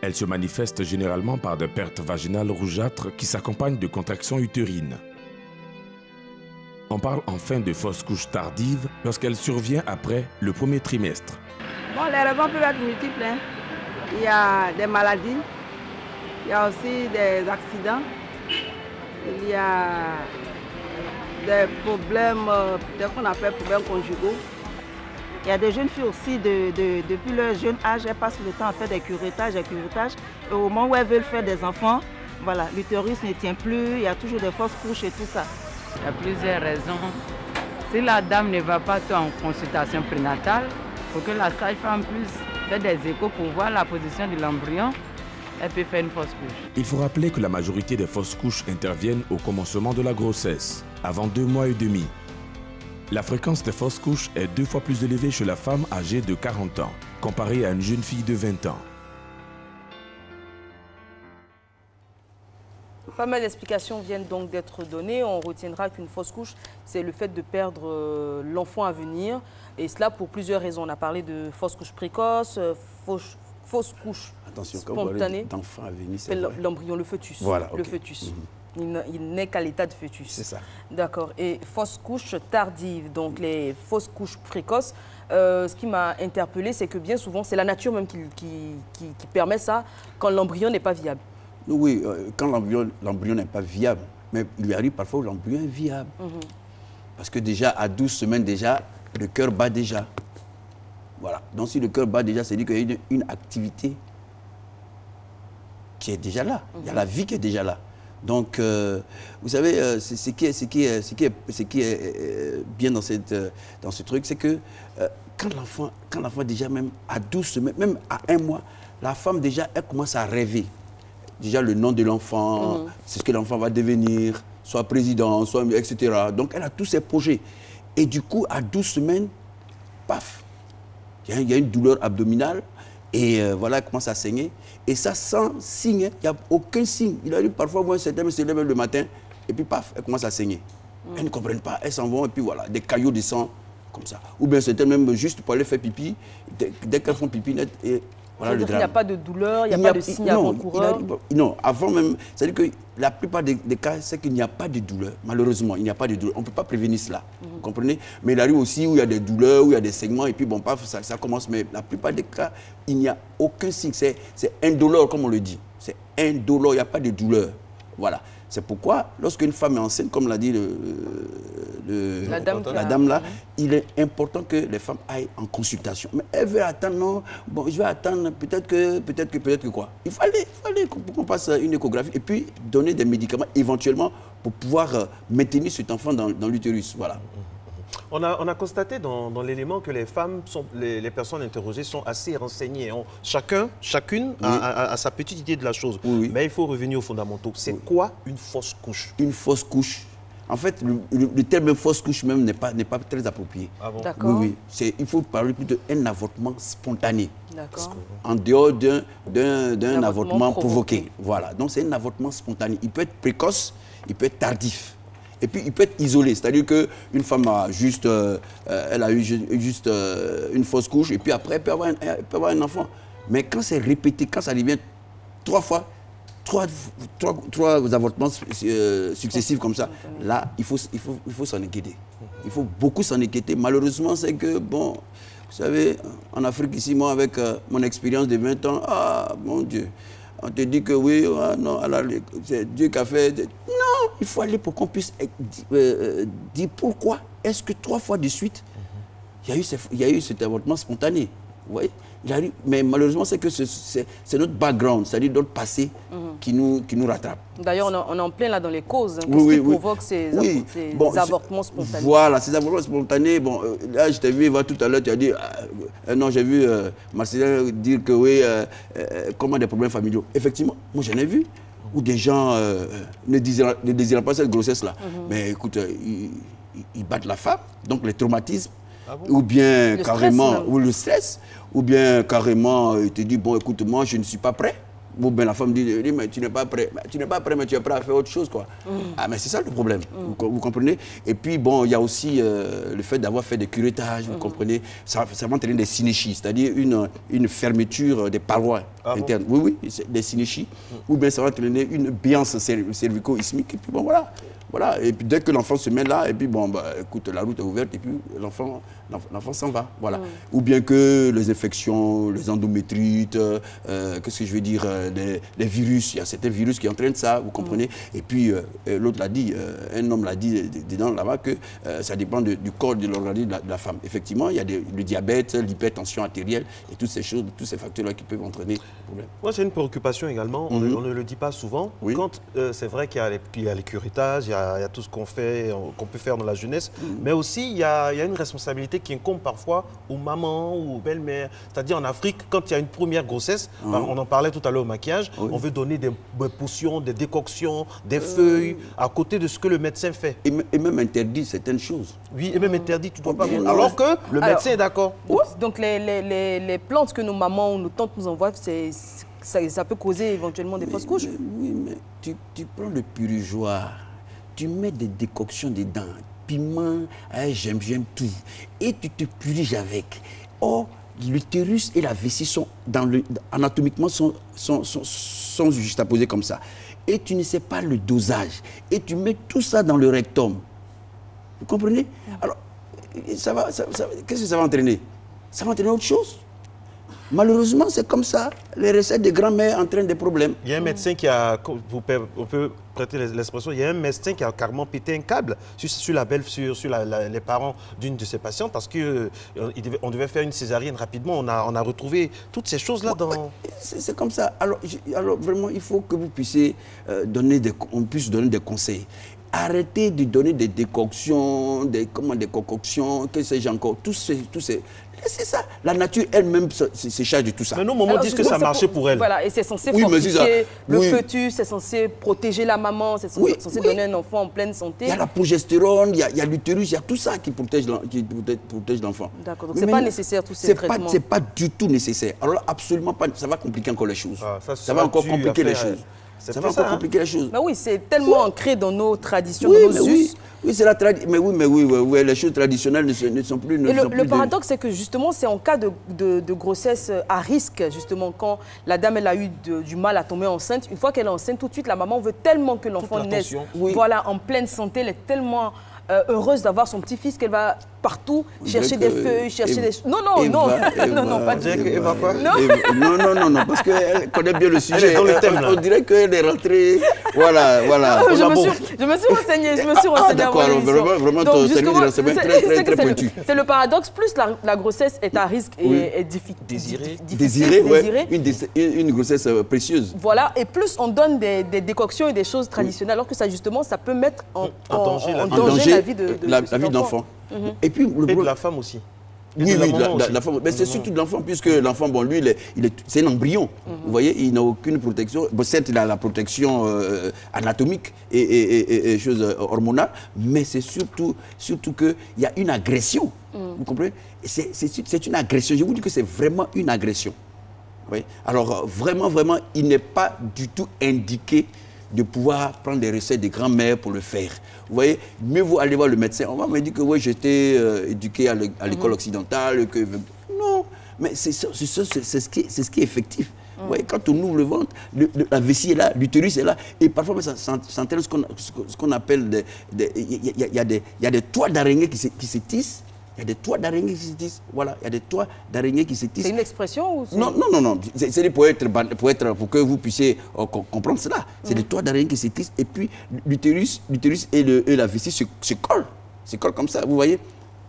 P: Elle se manifeste généralement par des pertes vaginales rougeâtres qui s'accompagnent de contractions utérines. On parle enfin de fausse couche tardive lorsqu'elle survient après le premier trimestre.
M: Bon, les raisons peuvent être multiples. Hein. Il y a des maladies, il y a aussi des accidents, il y a des problèmes, qu'on appelle problèmes conjugaux. Il y a des jeunes filles aussi, depuis leur jeune âge, elles passent le temps à faire des curetages. Et au moment où elles veulent faire des enfants, voilà, l'utérus ne tient plus, il y a toujours des fausses couches et tout ça.
Q: Il y a plusieurs raisons. Si la dame ne va pas en consultation prénatale, pour que la sage-femme puisse faire des échos pour voir la position de l'embryon, elle peut faire une fausse couche.
P: Il faut rappeler que la majorité des fausses couches interviennent au commencement de la grossesse, avant 2 mois et demi. La fréquence des fausses couches est 2 fois plus élevée chez la femme âgée de 40 ans, comparée à une jeune fille de 20 ans.
B: Pas mal d'explications viennent donc d'être données. On retiendra qu'une fausse couche, c'est le fait de perdre l'enfant à venir. Et cela pour plusieurs raisons. On a parlé de fausse couche précoce, fausse couche spontanée.
K: D'enfant à venir, c'est
B: l'embryon, le fœtus.
K: Voilà,
B: le fœtus. Il n'est qu'à l'état de fœtus.
K: C'est ça.
B: D'accord. Et fausse couche tardive, donc les fausses couches précoces. Ce qui m'a interpellée, c'est que bien souvent, c'est la nature même qui permet ça quand l'embryon n'est pas viable.
K: Oui, quand l'embryon n'est pas viable, mais il lui arrive parfois où l'embryon est viable. Parce que déjà, à 12 semaines, déjà, le cœur bat déjà. Voilà. Donc si le cœur bat déjà, c'est-à-dire qu'il y a une activité qui est déjà là. Il y a la vie qui est déjà là. Donc, vous savez, ce qui est bien dans ce truc, c'est que quand l'enfant déjà, même à 12 semaines, même à 1 mois, la femme déjà, elle commence à rêver. Déjà le nom de l'enfant, c'est ce que l'enfant va devenir, soit président, soit etc. Donc elle a tous ses projets. Et du coup, à 12 semaines, paf, il y a une douleur abdominale et voilà, elle commence à saigner. Et ça sans signe, il n'y a aucun signe. Il arrive parfois, moi, certains se lèvent le matin et puis paf, elle commence à saigner. Elles ne comprennent pas, elles s'en vont et puis voilà, des caillots de sang comme ça. Ou bien certains même juste pour aller faire pipi, dès qu'elles font pipi net et... Voilà, il n'y a
B: pas de douleur, il n'y a pas de signe avant-coureur.
K: Non, avant même, c'est-à-dire que la plupart des cas, c'est qu'il n'y a pas de douleur. Malheureusement, il n'y a pas de douleur. On ne peut pas prévenir cela, vous comprenez? Mais il arrive aussi où il y a des douleurs, où il y a des saignements, et puis bon, paf, ça commence. Mais la plupart des cas, il n'y a aucun signe. C'est indolore, comme on le dit. C'est indolore, il n'y a pas de douleur. Voilà. C'est pourquoi, lorsqu'une femme est enceinte, comme l'a dit la dame là, il est important que les femmes aillent en consultation. Mais elle veut attendre, non, bon, je vais attendre, peut-être que quoi. Il fallait qu'on fasse une échographie et puis donner des médicaments éventuellement pour pouvoir maintenir cet enfant dans l'utérus. Voilà.
I: On a constaté dans l'élément que les femmes, les personnes interrogées sont assez renseignées. Chacune a sa petite idée de la chose. Oui. Mais il faut revenir aux fondamentaux. C'est quoi une fausse couche? Une fausse couche. En fait, le terme fausse couche même n'est pas très approprié. Ah bon? D'accord. Oui. Il faut parler plutôt d'un avortement spontané. D'accord. En dehors d'un avortement provoqué. Voilà. Donc c'est un avortement spontané. Il peut être précoce, il peut être tardif. Et puis, il peut être isolé, c'est-à-dire qu'une femme a juste, elle a eu juste une fausse couche, et puis après, elle peut avoir un enfant. Mais quand c'est répété, quand ça devient 3 fois, trois avortements successifs comme ça, là, il faut s'en inquiéter. Il faut beaucoup s'en inquiéter. Malheureusement, c'est que, bon, vous savez, en Afrique, ici, moi, avec mon expérience de 20 ans, ah, mon Dieu, on te dit que oui, non, alors c'est Dieu qui a fait. Non, il faut aller pour qu'on puisse dire pourquoi est-ce que 3 fois de suite, il y a eu cet avortement spontané. Vous voyez? Mais malheureusement, c'est que c'est notre background, c'est-à-dire notre passé qui nous rattrape.
B: D'ailleurs, on est en plein là dans les causes. Qu'est-ce qui provoque ces avortements spontanés? Voilà,
K: ces avortements spontanés. Bon, là, je t'ai vu tout à l'heure, tu as dit, non, j'ai vu Marcel dire que oui, comment des problèmes familiaux. Effectivement, moi j'en ai vu, où des gens ne désirent pas cette grossesse-là. Mais écoute, ils battent la femme, donc les traumatismes, ou bien carrément, ou le stress, ou bien carrément, il te dit, bon, écoute, moi, je ne suis pas prêt. Ou bien la femme dit, mais tu n'es pas prêt. Tu n'es pas prêt, mais tu es prêt à faire autre chose, quoi. Ah, mais c'est ça le problème, vous comprenez? Et puis, bon, il y a aussi le fait d'avoir fait des curettages, vous comprenez? Ça va entraîner des synéchies, c'est-à-dire une fermeture des parois internes. Oui, des synéchies. Ou bien ça va entraîner une béance cervico-ismique. Et puis, bon, voilà. Voilà, et puis dès que l'enfant se met là, et puis bon, bah, écoute, la route est ouverte, et puis l'enfant s'en va, voilà. Ou bien que les infections, les endométrites, qu'est-ce que je veux dire, les virus, il y a certains virus qui entraînent ça, vous comprenez. Et puis, l'autre l'a dit, un homme l'a dit dedans là-bas, que ça dépend du corps de l'organisme de la femme. Effectivement, il y a le diabète, l'hypertension artérielle, et toutes ces choses, tous ces facteurs-là qui peuvent entraîner des problèmes.
I: Moi, j'ai une préoccupation également, on ne le dit pas souvent, quand c'est vrai qu'il y a les curettages, il y a tout ce qu'on peut faire dans la jeunesse, mais aussi il y a une responsabilité qui incombe parfois aux mamans ou aux belles-mères. C'est-à-dire en Afrique, quand il y a une première grossesse, on en parlait tout à l'heure au maquillage, on veut donner des potions, des décoctions, des feuilles, à côté de ce que le médecin fait.
K: Et même interdit certaines choses.
I: Oui, et même interdit, tu ne dois pas... Alors que le médecin est d'accord.
B: Donc les plantes que nos mamans ou nos tantes nous envoient, ça peut causer éventuellement des fausses couches.
K: Oui, mais tu prends le purgeoir. Tu mets des décoctions dedans, piment, j'aime tout, et tu te purges avec. Or, l'utérus et la vessie sont, anatomiquement, sont juxtaposés comme ça. Et tu ne sais pas le dosage. Et tu mets tout ça dans le rectum. Vous comprenez? Alors, qu'est-ce que ça va entraîner? Ça va entraîner autre chose. Malheureusement, c'est comme ça. Les recettes de grand-mère entraînent des problèmes.
I: Il y a un médecin qui a, on peut prêter l'expression, il y a un médecin qui a carrément pété un câble sur les parents d'une de ses patientes parce qu'on devait faire une césarienne rapidement. On a retrouvé toutes ces choses-là dans...
K: C'est comme ça. Alors, vraiment, il faut que vous puissiez on puisse donner des conseils. Arrêtez de donner des décoctions, des concoctions, que sais-je encore, tous ces... C'est ça. La nature elle-même se charge de tout ça.
I: Mais nos mamans disent que ça marchait pour elle.
B: Voilà, et c'est censé fortifier le fœtus, c'est censé protéger la maman, c'est censé donner un enfant en pleine santé.
K: Il y a la progestérone, il y a l'utérus, il y a tout ça qui protège l'enfant.
B: D'accord, donc c'est pas nécessaire tous ces traitements.
K: C'est pas du tout nécessaire. Alors absolument pas, ça va compliquer encore les choses. Ça va encore compliquer les choses. Ça va encore compliquer les choses.
B: Mais oui, c'est tellement ancré dans nos traditions, dans nos us.
K: Oui, c'est la tradition. Mais oui, les choses traditionnelles ne sont plus...
B: Le paradoxe, c'est que justement, c'est en cas de grossesse à risque, justement, quand la dame elle a eu du mal à tomber enceinte. Une fois qu'elle est enceinte, tout de suite, la maman veut tellement que l'enfant naisse. Voilà, en pleine santé, elle est tellement heureuse d'avoir son petit-fils, qu'elle va partout chercher des feuilles, chercher des... Non, pas du tout.
K: Non, parce qu'elle connaît bien le sujet.
I: Elle est dans le thème, là.
K: On dirait qu'elle est rentrée... Voilà.
B: Je me suis renseignée.
K: D'accord, vraiment, ton service de renseignement est très pointu.
B: C'est le paradoxe, plus la grossesse est à risque et est difficile.
K: Désirée, une grossesse précieuse.
B: Voilà, et plus on donne des décoctions et des choses traditionnelles, alors que ça, justement, ça peut mettre en danger la vie de
K: l'enfant.
I: Et puis de la femme aussi.
K: Oui, la femme. Mais c'est surtout de l'enfant, puisque l'enfant, bon, lui, c'est un embryon. Vous voyez, il n'a aucune protection. Bon, certes, il a la protection anatomique et choses hormonales, mais c'est surtout qu'il y a une agression. Vous comprenez? C'est une agression. Je vous dis que c'est vraiment une agression. Oui. Alors, vraiment, il n'est pas du tout indiqué de pouvoir prendre des recettes des grands-mères pour le faire. Vous voyez, mieux vaut aller voir le médecin. On va me dire que ouais, j'étais éduqué à l'école occidentale. Non, mais c'est ce qui est effectif. Vous voyez, quand on ouvre le ventre, la vessie est là, l'utérus est là, et parfois ça s'entraîne ce qu'on appelle il y a des toits d'araignée qui se tissent. Il y a des toits d'araignées qui se tissent. Voilà, il y a des toits d'araignées qui se tissent.
B: C'est une expression ou
K: Non. C'est pour que vous puissiez comprendre cela. C'est des toits d'araignées qui se tissent et puis l'utérus et la vessie se collent. Se collent comme ça, vous voyez.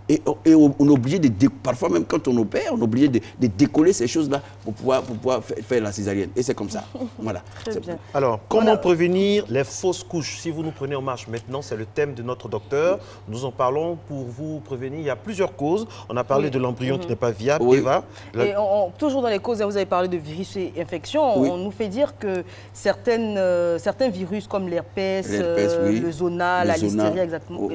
K: Et on est obligé parfois même quand on opère, on est obligé de décoller ces choses-là pour pouvoir faire la césarienne. Et c'est comme ça. Voilà.
B: Très bien.
I: Alors, comment prévenir les fausses couches? Si vous nous prenez en marche maintenant, c'est le thème de notre docteur. Nous en parlons pour vous prévenir. Il y a plusieurs causes. On a parlé de l'embryon qui n'est pas viable. Eva,
B: et toujours dans les causes, vous avez parlé de virus et infections. On nous fait dire que certains virus comme l'herpès, le zona, la listerie exactement,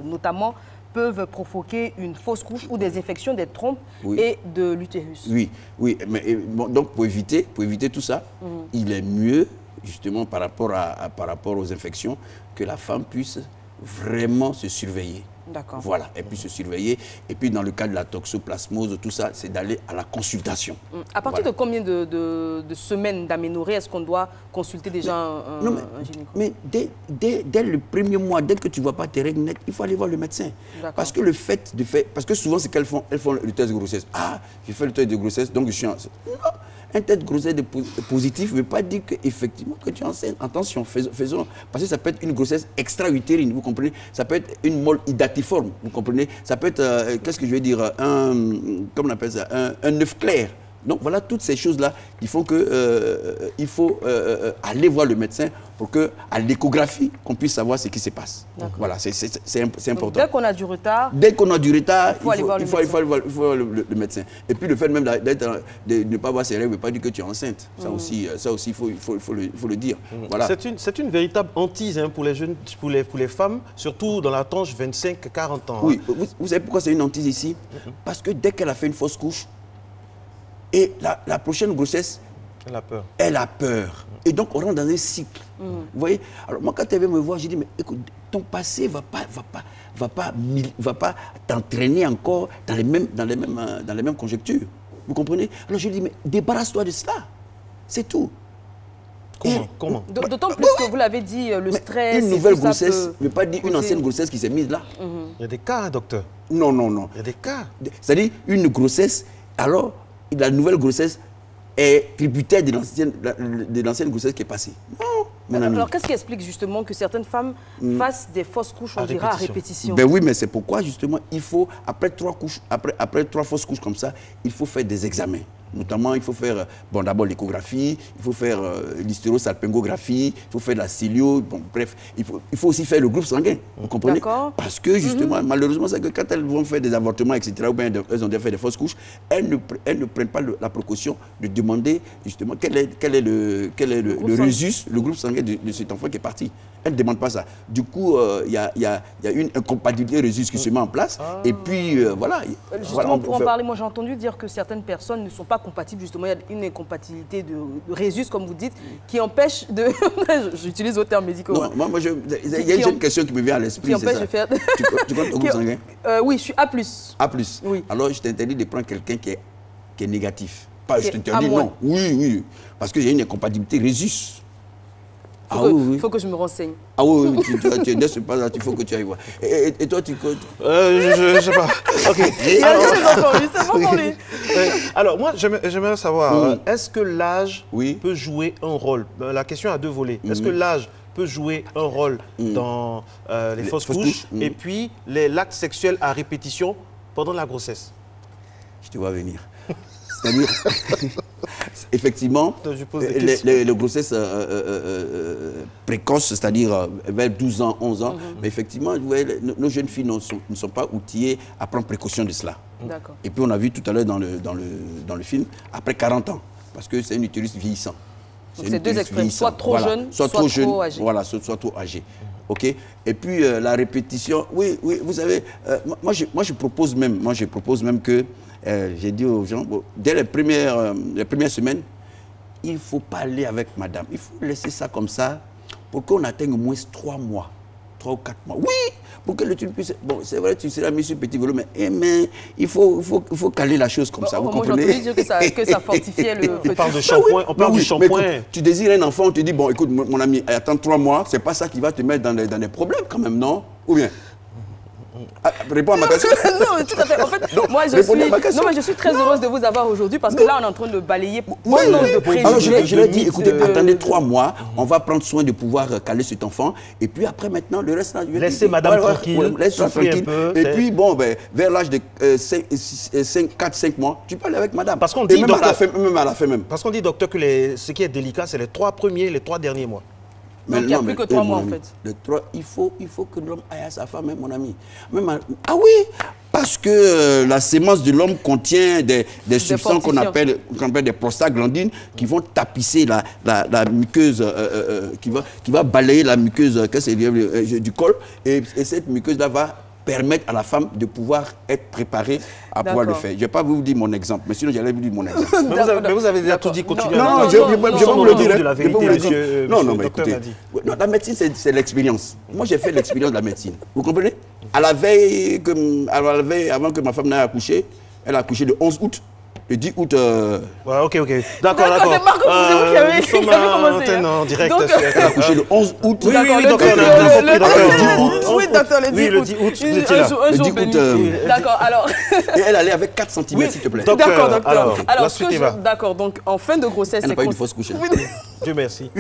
B: notamment, peuvent provoquer une fausse couche ou des infections des trompes et de l'utérus.
K: Oui, mais donc pour éviter tout ça, il est mieux, justement par rapport aux infections, que la femme puisse vraiment se surveiller.
B: D'accord.
K: Voilà, et puis se surveiller. Et puis dans le cas de la toxoplasmose, tout ça, c'est d'aller à la consultation.
B: À partir de combien de semaines d'aménorrhée est-ce qu'on doit consulter déjà un gynécologue?
K: Mais dès le premier mois, dès que tu ne vois pas tes règles nettes, il faut aller voir le médecin. Parce que le fait de faire... Parce que souvent, c'est qu'elles font le test de grossesse. Ah, j'ai fait le test de grossesse, donc je suis enceinte. Non, un test de grossesse positif ne veut pas dire qu'effectivement que tu es enceinte. Attention, faisons. Parce que ça peut être une grossesse extra-utérine, vous comprenez? Ça peut être une molle idatiforme, vous comprenez? Ça peut être, qu'est-ce que je vais dire, comment on appelle ça, un œuf clair. Donc voilà toutes ces choses-là qui font qu'il faut aller voir le médecin pour qu'à l'échographie, qu'on puisse savoir ce qui se passe. Voilà, c'est important.
B: Donc, dès qu'on a du retard,
K: il faut aller voir le médecin. Et puis le fait même de ne pas avoir ses règles ne veut pas dire que tu es enceinte. Ça aussi, il faut le dire. Voilà.
I: C'est une véritable hantise pour les jeunes, pour les femmes, surtout dans la tranche 25-40 ans.
K: Oui, vous savez pourquoi c'est une hantise ici? Parce que dès qu'elle a fait une fausse couche, et la prochaine grossesse, elle a peur. Et donc, on rentre dans un cycle. Vous voyez? Alors, moi, quand elle vient me voir, je dis, mais écoute, ton passé ne va pas t'entraîner encore dans les mêmes conjectures. Vous comprenez? Alors, je lui dis, mais débarrasse-toi de cela. C'est tout.
I: Comment?
B: D'autant plus que vous l'avez dit, le stress...
K: Une nouvelle grossesse ne veut pas dire une ancienne grossesse qui s'est mise là.
I: Il y a des cas, docteur.
K: Non.
I: Il y a des cas.
K: C'est-à-dire, une grossesse, alors... la nouvelle grossesse est tributaire de l'ancienne grossesse qui est passée. Non.
B: Alors, qu'est-ce qui explique justement que certaines femmes fassent des fausses couches, on dira, à répétition?
K: Ben oui, mais c'est pourquoi justement, il faut, après trois fausses couches comme ça, il faut faire des examens. Notamment, il faut faire d'abord l'échographie, il faut faire l'hystérosalpingographie, il faut faire la célio, bref, il faut aussi faire le groupe sanguin, vous comprenez? Parce que justement, malheureusement, c'est que quand elles vont faire des avortements, etc., ou bien elles ont déjà fait des fausses couches, elles ne prennent pas la précaution de demander justement quel est le résus, le groupe sanguin de cet enfant qui est parti. Elles ne demandent pas ça. Du coup, il y a une incompatibilité résus qui se met en place, et puis voilà.
B: Justement, pour en parler, moi j'ai entendu dire que certaines personnes ne sont pas compatibles, justement, il y a une incompatibilité de résus, comme vous dites, qui empêche de... J'utilise vos termes médicaux.
K: Non, moi, il y a une question qui me vient à l'esprit, c'est ça. Tu comptes ton groupe sanguin?
B: Oui, je suis A+.
K: A+. Oui. Alors, je t'interdis de prendre quelqu'un qui est négatif. Pas, je t'interdis, non. Oui. Parce qu'il y a une incompatibilité résus.
B: Il faut que je me renseigne.
K: Ah oui, tu ne sais pas là, il faut que tu ailles voir. Et toi, tu comptes?
I: Je ne sais pas. Ok.
B: Il a déjà les enfants, lui, c'est bon pour lui.
I: Alors, moi, j'aimerais savoir, est-ce que l'âge peut jouer un rôle? La question a deux volets. Est-ce que l'âge peut jouer un rôle dans les fausses couches et puis l'acte sexuel à répétition pendant la grossesse?
K: Je te vois venir. C'est-à-dire, effectivement, les grossesses précoces, c'est-à-dire vers 12 ans, 11 ans, mais effectivement, vous voyez, nos jeunes filles ne sont pas outillées à prendre précaution de cela. Et puis on a vu tout à l'heure dans le film, après 40 ans, parce que c'est un utérus vieillissant.
B: Donc c'est deux extrêmes, soit trop jeune, soit trop âgé.
K: Voilà, soit trop âgé. OK. Et puis la répétition, oui, vous savez, moi je propose même que, j'ai dit aux gens, dès les premières semaines, il ne faut pas aller avec madame. Il faut laisser ça comme ça pour qu'on atteigne au moins 3 mois, 3 ou 4 mois. Oui, pour que le truc puisse... Bon, c'est vrai, tu seras mis sur petit vélo, mais il faut caler la chose comme ça, vous comprenez?
B: Moi, j'ai entendu dire que ça fortifiait le...
I: On parle de shampoing, on parle du shampoing.
K: Tu désires un enfant, on te dit, bon, écoute, mon ami, attends 3 mois, c'est pas ça qui va te mettre dans des problèmes quand même, non? Ou bien? Réponds à ma question.
B: Non, tout à fait. En fait, moi, je suis très heureuse de vous avoir aujourd'hui parce que là, on est en train de balayer plein de préjugés.
K: Alors, je leur dis, écoutez, attendez 3 mois, on va prendre soin de pouvoir caler cet enfant. Et puis après, maintenant, le reste...
I: Laissez madame tranquille.
K: Laissez-la tranquille. Et puis, bon, vers l'âge de 4-5 mois, tu peux aller avec madame.
I: Parce qu'on dit,
K: même à la fin même.
I: Parce qu'on dit, docteur, que ce qui est délicat, c'est les 3 derniers mois.
B: Donc il n'y a plus que 3 mois en fait.
K: Il faut que l'homme aille à sa femme, mon ami. Ah oui, parce que la sémence de l'homme contient des substances qu'on appelle des prostaglandines qui vont tapisser la muqueuse, qui va balayer la muqueuse du col. Et cette muqueuse-là va permettre à la femme de pouvoir être préparée à pouvoir le faire. Je ne vais pas vous dire mon exemple, mais sinon j'allais vous dire mon exemple.
I: Mais vous avez déjà tout dit, continuez.
K: Non, je vais vous le dire.
I: Non,
K: mais écoutez, la médecine, c'est l'expérience. Moi, j'ai fait l'expérience de la médecine. Vous comprenez? À la veille, avant que ma femme n'aille accoucher, elle a accouché le 11 août. Le 10 août...
I: Ouais, ok. D'accord.
B: C'est Marco, c'est vous qui avez commencé.
I: En direct.
K: Elle a accouché le 11 août.
B: Oui, docteur. Oui, docteur, le 10 août.
K: Le 10 août.
B: D'accord, alors...
K: Et elle allait avec 4 cm, s'il te plaît.
B: D'accord, docteur. Alors, d'accord, donc en fin de grossesse...
K: Elle n'a pas eu de fausse couche.
I: Dieu merci.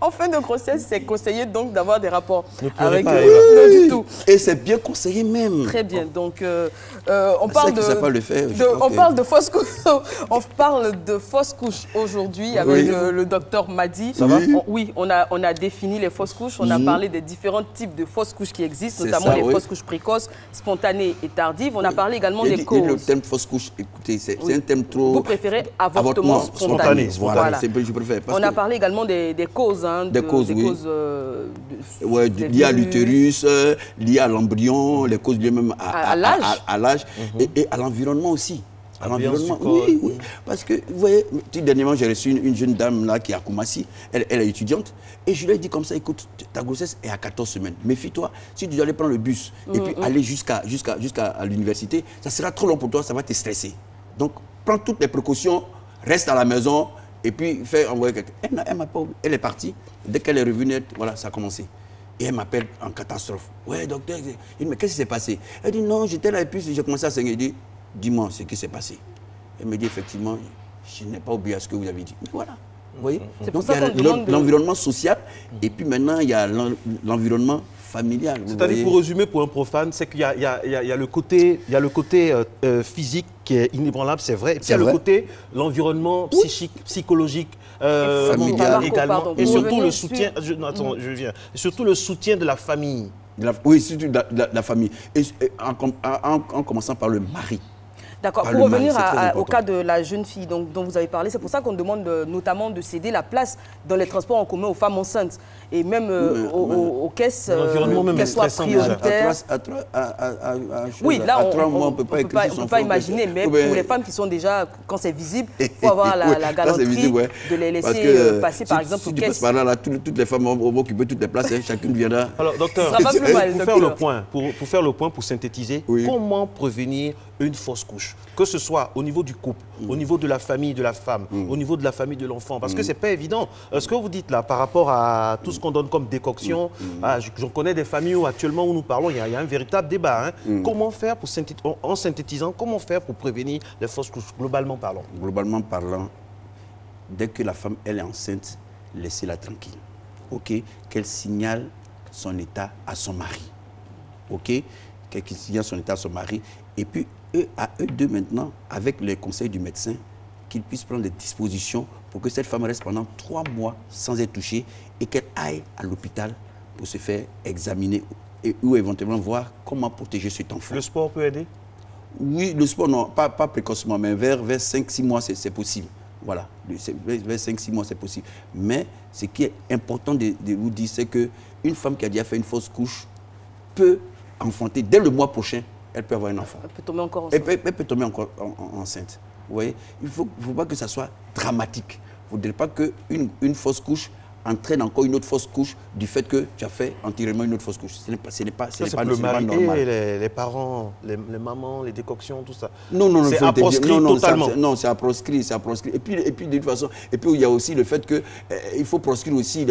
B: En fin de grossesse, c'est conseillé donc d'avoir des rapports avec
K: non du tout. Et c'est bien conseillé même.
B: Très bien. Donc on parle de fausse couche. On parle de fausse couche aujourd'hui avec le docteur Madi.
K: Ça va?
B: Oui, on a défini les fausses couches. On a parlé des différents types de fausses couches qui existent, notamment les fausses couches précoces, spontanées et tardives. On a parlé également des causes.
K: Le terme fausse couche, écoutez, c'est un terme trop...
B: Vous préférez avortement spontané.
K: Voilà, je préfère.
B: On a parlé également des causes.
K: Des causes liées à l'utérus, liées à l'embryon, les causes liées même à l'âge et à l'environnement aussi. À l'environnement, oui. Parce que, vous voyez, dernièrement, j'ai reçu une jeune dame là qui est à Koumassi, elle est étudiante, et je lui ai dit comme ça, écoute, ta grossesse est à 14 semaines. Méfie-toi, si tu dois aller prendre le bus et puis aller jusqu'à l'université, ça sera trop long pour toi, ça va te stresser. Donc, prends toutes les précautions, reste à la maison, et puis fais envoyer quelqu'un. Elle est partie. Dès qu'elle est revenue, voilà, ça a commencé. Et elle m'appelle en catastrophe. Ouais, docteur, mais qu'est-ce qui s'est passé? Elle dit non, j'étais là et puis j'ai commencé à saigner. Elle dit, dis-moi ce qui s'est passé. Elle me dit effectivement, je n'ai pas oublié ce que vous avez dit. Mais voilà, vous voyez? Donc il y a l'environnement social et puis maintenant il y a l'environnement familial.
I: C'est-à-dire, pour résumer, pour un profane, c'est qu'il y a le côté, physique qui est inébranlable, c'est vrai. Et puis il y a le côté, l'environnement psychique, psychologique, familial également. Et surtout le soutien, surtout le soutien de la famille.
K: Oui, surtout de la famille. Et en commençant par le mari.
B: D'accord. Pour revenir au cas de la jeune fille dont vous avez parlé, c'est pour ça qu'on demande notamment de céder la place dans les transports en commun aux femmes enceintes et même aux caisses, qu'elles soient prioritaires. Oui, là, on ne peut pas imaginer, mais pour les femmes qui sont déjà, quand c'est visible, il faut avoir la galanterie de les laisser passer, par exemple, aux caisses.
K: Si tu passes par là, toutes les femmes vont occuper toutes les places, chacune viendra.
I: Alors, docteur, pour faire le point, pour synthétiser, comment prévenir une fausse couche, que ce soit au niveau du couple, au niveau de la famille de la femme, au niveau de la famille de l'enfant, parce que c'est pas évident. Ce que vous dites là, par rapport à tout ce qu'on donne comme décoction, j'en connais des familles où actuellement où nous parlons, il y a un véritable débat. Comment faire pour en synthétisant, comment faire pour prévenir les fausses couches, globalement parlant?
K: Globalement parlant, dès que la femme elle est enceinte, laissez-la tranquille. Ok, qu'elle signale son état à son mari. Ok, qu'elle signale son état à son mari. Et puis, à eux deux maintenant, avec les conseils du médecin, qu'ils puissent prendre des dispositions pour que cette femme reste pendant 3 mois sans être touchée et qu'elle aille à l'hôpital pour se faire examiner ou éventuellement voir comment protéger cet enfant.
I: Le sport peut aider?
K: Oui, le sport, non, pas précocement, mais vers 5-6 mois, c'est possible. Voilà, vers 5-6 mois, c'est possible. Mais ce qui est important de vous dire, c'est qu'une femme qui a déjà fait une fausse couche peut enfanter dès le mois prochain. Elle peut avoir un enfant.
B: Elle peut tomber encore enceinte.
K: Elle peut tomber encore enceinte. Vous voyez, il ne faut pas que ça soit dramatique. Il ne faudrait pas qu'une fausse couche entraîne encore une autre fausse couche du fait que tu as fait antérieurement une autre fausse couche. Ce n'est pas normal.
I: Les parents, les mamans, les décoctions, tout ça.
K: Non,
I: c'est à proscrire totalement.
K: Non, c'est à proscrire, Et puis de toute façon, il y a aussi le fait qu'il faut proscrire aussi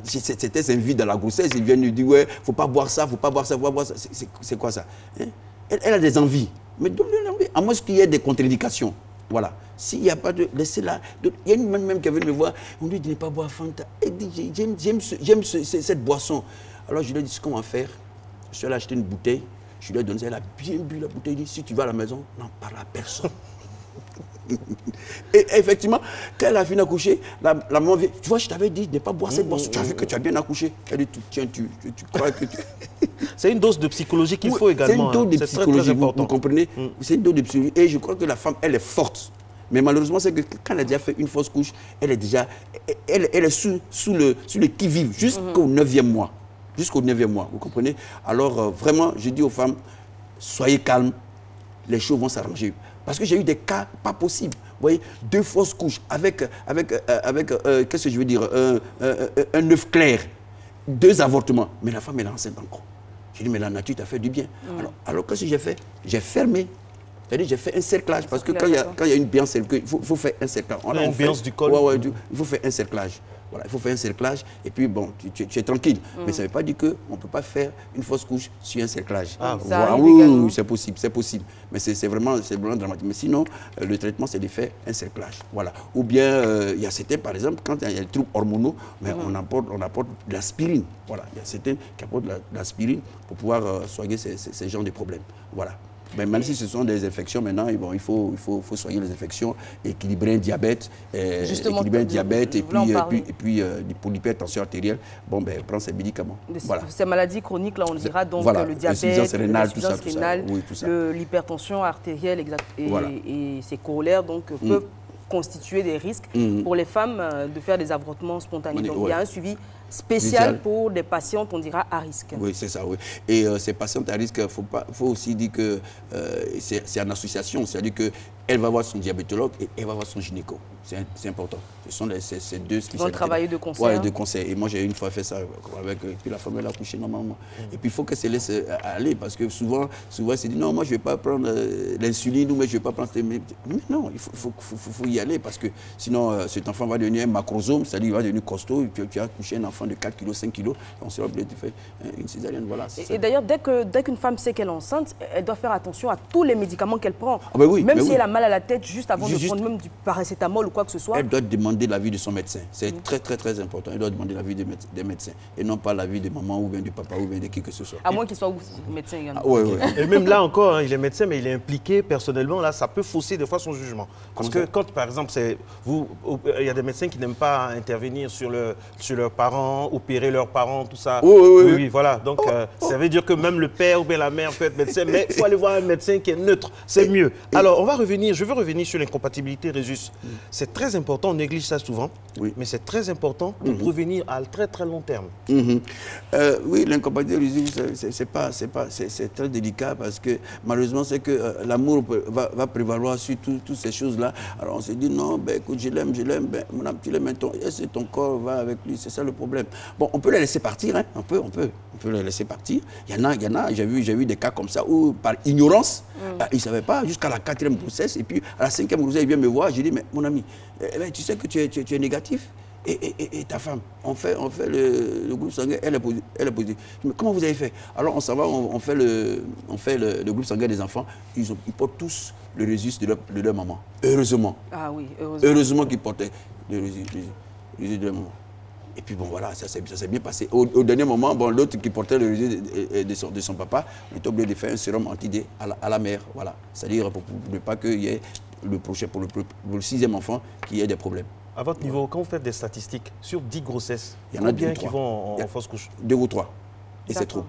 K: certains envies dans la grossesse. Ils viennent nous dire, ouais, il ne faut pas boire ça, il ne faut pas boire ça, il faut pas boire ça. C'est quoi ça, hein? Elle a des envies. Mais donne-lui l'envie, à moins qu'il y ait des contre-indications. Voilà. S'il n'y a pas de... Laissez-la. Il y a une même qui vient me voir, on lui dit de ne pas boire Fanta. Elle dit, j'aime cette boisson. Alors je lui ai dit, ce qu'on va faire, je suis allé acheter une bouteille, je lui ai donné, elle a bien bu la bouteille, elle dit, si tu vas à la maison, n'en parle à personne. Et effectivement, quand elle a fini d'accoucher, la maman vient, tu vois, je t'avais dit de ne pas boire cette boisson, tu as vu que tu as bien accouché. Elle dit, tiens, tu crois que tu...
I: C'est une dose de psychologie qu'il faut également.
K: C'est une dose de psychologie, vous comprenez? C'est une dose de psychologie. Et je crois que la femme, elle est forte. Mais malheureusement, c'est que quand elle a déjà fait une fausse couche, elle est sous le qui-vive jusqu'au 9e mois. Jusqu'au 9e mois, vous comprenez? Alors, vraiment, je dis aux femmes, soyez calmes, les choses vont s'arranger. Parce que j'ai eu des cas pas possibles. Vous voyez, 2 fausses couches avec qu'est-ce que je veux dire, un œuf clair, 2 avortements. Mais la femme, elle est enceinte encore. J'ai dit, mais la nature t'a fait du bien. Alors qu'est-ce que j'ai fait? J'ai fermé. C'est-à-dire, j'ai fait un cerclage. Parce que quand il y a une biance, il faut faire un cerclage.
I: Une biance du col.
K: Il faut faire un cerclage. Voilà, il faut faire un cerclage et puis bon, tu es tranquille. Mais ça ne veut pas dire qu'on ne peut pas faire une fausse couche sur un cerclage. Oui, c'est possible. Mais c'est vraiment dramatique. Mais sinon, le traitement, c'est de faire un cerclage. Voilà. Ou bien, il y a certains, par exemple, quand il y a des troubles hormonaux, mais on apporte de l'aspirine. Voilà. Il y a certains qui apportent de l'aspirine pour pouvoir soigner ces genres de problèmes. Voilà. Mais même si ce sont des infections, maintenant, il faut soigner les infections, équilibrer un diabète, et puis l'hypertension artérielle, prendre ces médicaments.
B: Voilà. Ces maladies chroniques, là, on dira donc le diabète, l'insuffisance rénale, l'hypertension artérielle et ses corollaires peuvent constituer des risques pour les femmes de faire des avortements spontanés. Donc il y a un suivi spécial pour des patientes, on dira, à risque.
K: Oui, c'est ça, oui. Et ces patientes à risque, il faut aussi dire que c'est en association, c'est-à-dire qu'elle va voir son diabétologue et elle va voir son gynéco. C'est important. Ce sont ces deux spécialités.
B: Ils vont travailler de concert.
K: Oui, de concert. Et moi, j'ai une fois fait ça avec puis la femme, elle a couché normalement. Et puis, il faut qu'elle se laisse aller parce que souvent elle se dit non, moi, je ne vais pas prendre l'insuline ou mais je ne vais pas prendre... Mais non, il faut y aller parce que sinon, cet enfant va devenir un macrosome, c'est-à-dire qu'il va devenir costaud et puis tu as couché un enfant de 4 kg, 5 kg, on sera obligé de faire une césarienne. Voilà,
B: et d'ailleurs, dès qu'une femme sait qu'elle est enceinte, elle doit faire attention à tous les médicaments qu'elle prend. Même si elle a mal à la tête, juste avant de prendre même du paracétamol ou quoi que ce soit.
K: Elle doit demander l'avis de son médecin. C'est très, très, très important. Elle doit demander l'avis des médecins et non pas l'avis de maman ou bien du papa ou bien de qui que ce soit.
B: À moins qu'il soit médecin également.
I: Et même là encore, il est médecin, mais il est impliqué personnellement. Là, ça peut fausser des fois son jugement. Parce que quand, par exemple, il y a des médecins qui n'aiment pas intervenir sur leurs parents, opérer leurs parents, tout ça. Oui, voilà. Donc, ça veut dire que même le père ou bien la mère peut être médecin, mais il faut aller voir un médecin qui est neutre. C'est mieux. Alors, je veux revenir sur l'incompatibilité, Régis. C'est très important. On néglige néglige ça souvent, mais c'est très important pour prévenir à très très long terme.
K: Oui, l'incompatibilité c'est très délicat parce que malheureusement c'est que l'amour va prévaloir sur toutes ces choses-là. Alors on se dit non, ben écoute, je l'aime, ben mon âme, tu l'aimes, et ton corps va avec lui, c'est ça le problème. Bon, on peut les laisser partir, hein, on peut les laisser partir. Il y en a, j'ai vu des cas comme ça où par ignorance, ils ne savaient pas jusqu'à la 4e grossesse et puis à la 5e grossesse, ils viennent me voir, j'ai dit mais mon ami, tu sais que tu es négatif et ta femme, on fait le groupe sanguin, elle est positive. Mais comment vous avez fait? Alors on s'en va, on fait le groupe sanguin des enfants, ils portent tous le registre de leur maman. Heureusement. Ah oui, heureusement. Heureusement qu'ils portaient le registre de leur maman. Et puis bon voilà, ça s'est bien passé. Au dernier moment, bon, l'autre qui portait le registre de son papa, on était obligé de faire un sérum anti-D à la mère. Voilà. C'est-à-dire pour ne pas qu'il y ait le prochain, pour le 6e enfant, qu'il y ait des problèmes.
I: À votre niveau, quand vous faites des statistiques, sur 10 grossesses,
K: il y en a
I: combien qui vont en fausse couche?
K: 2 ou 3. Et c'est trop.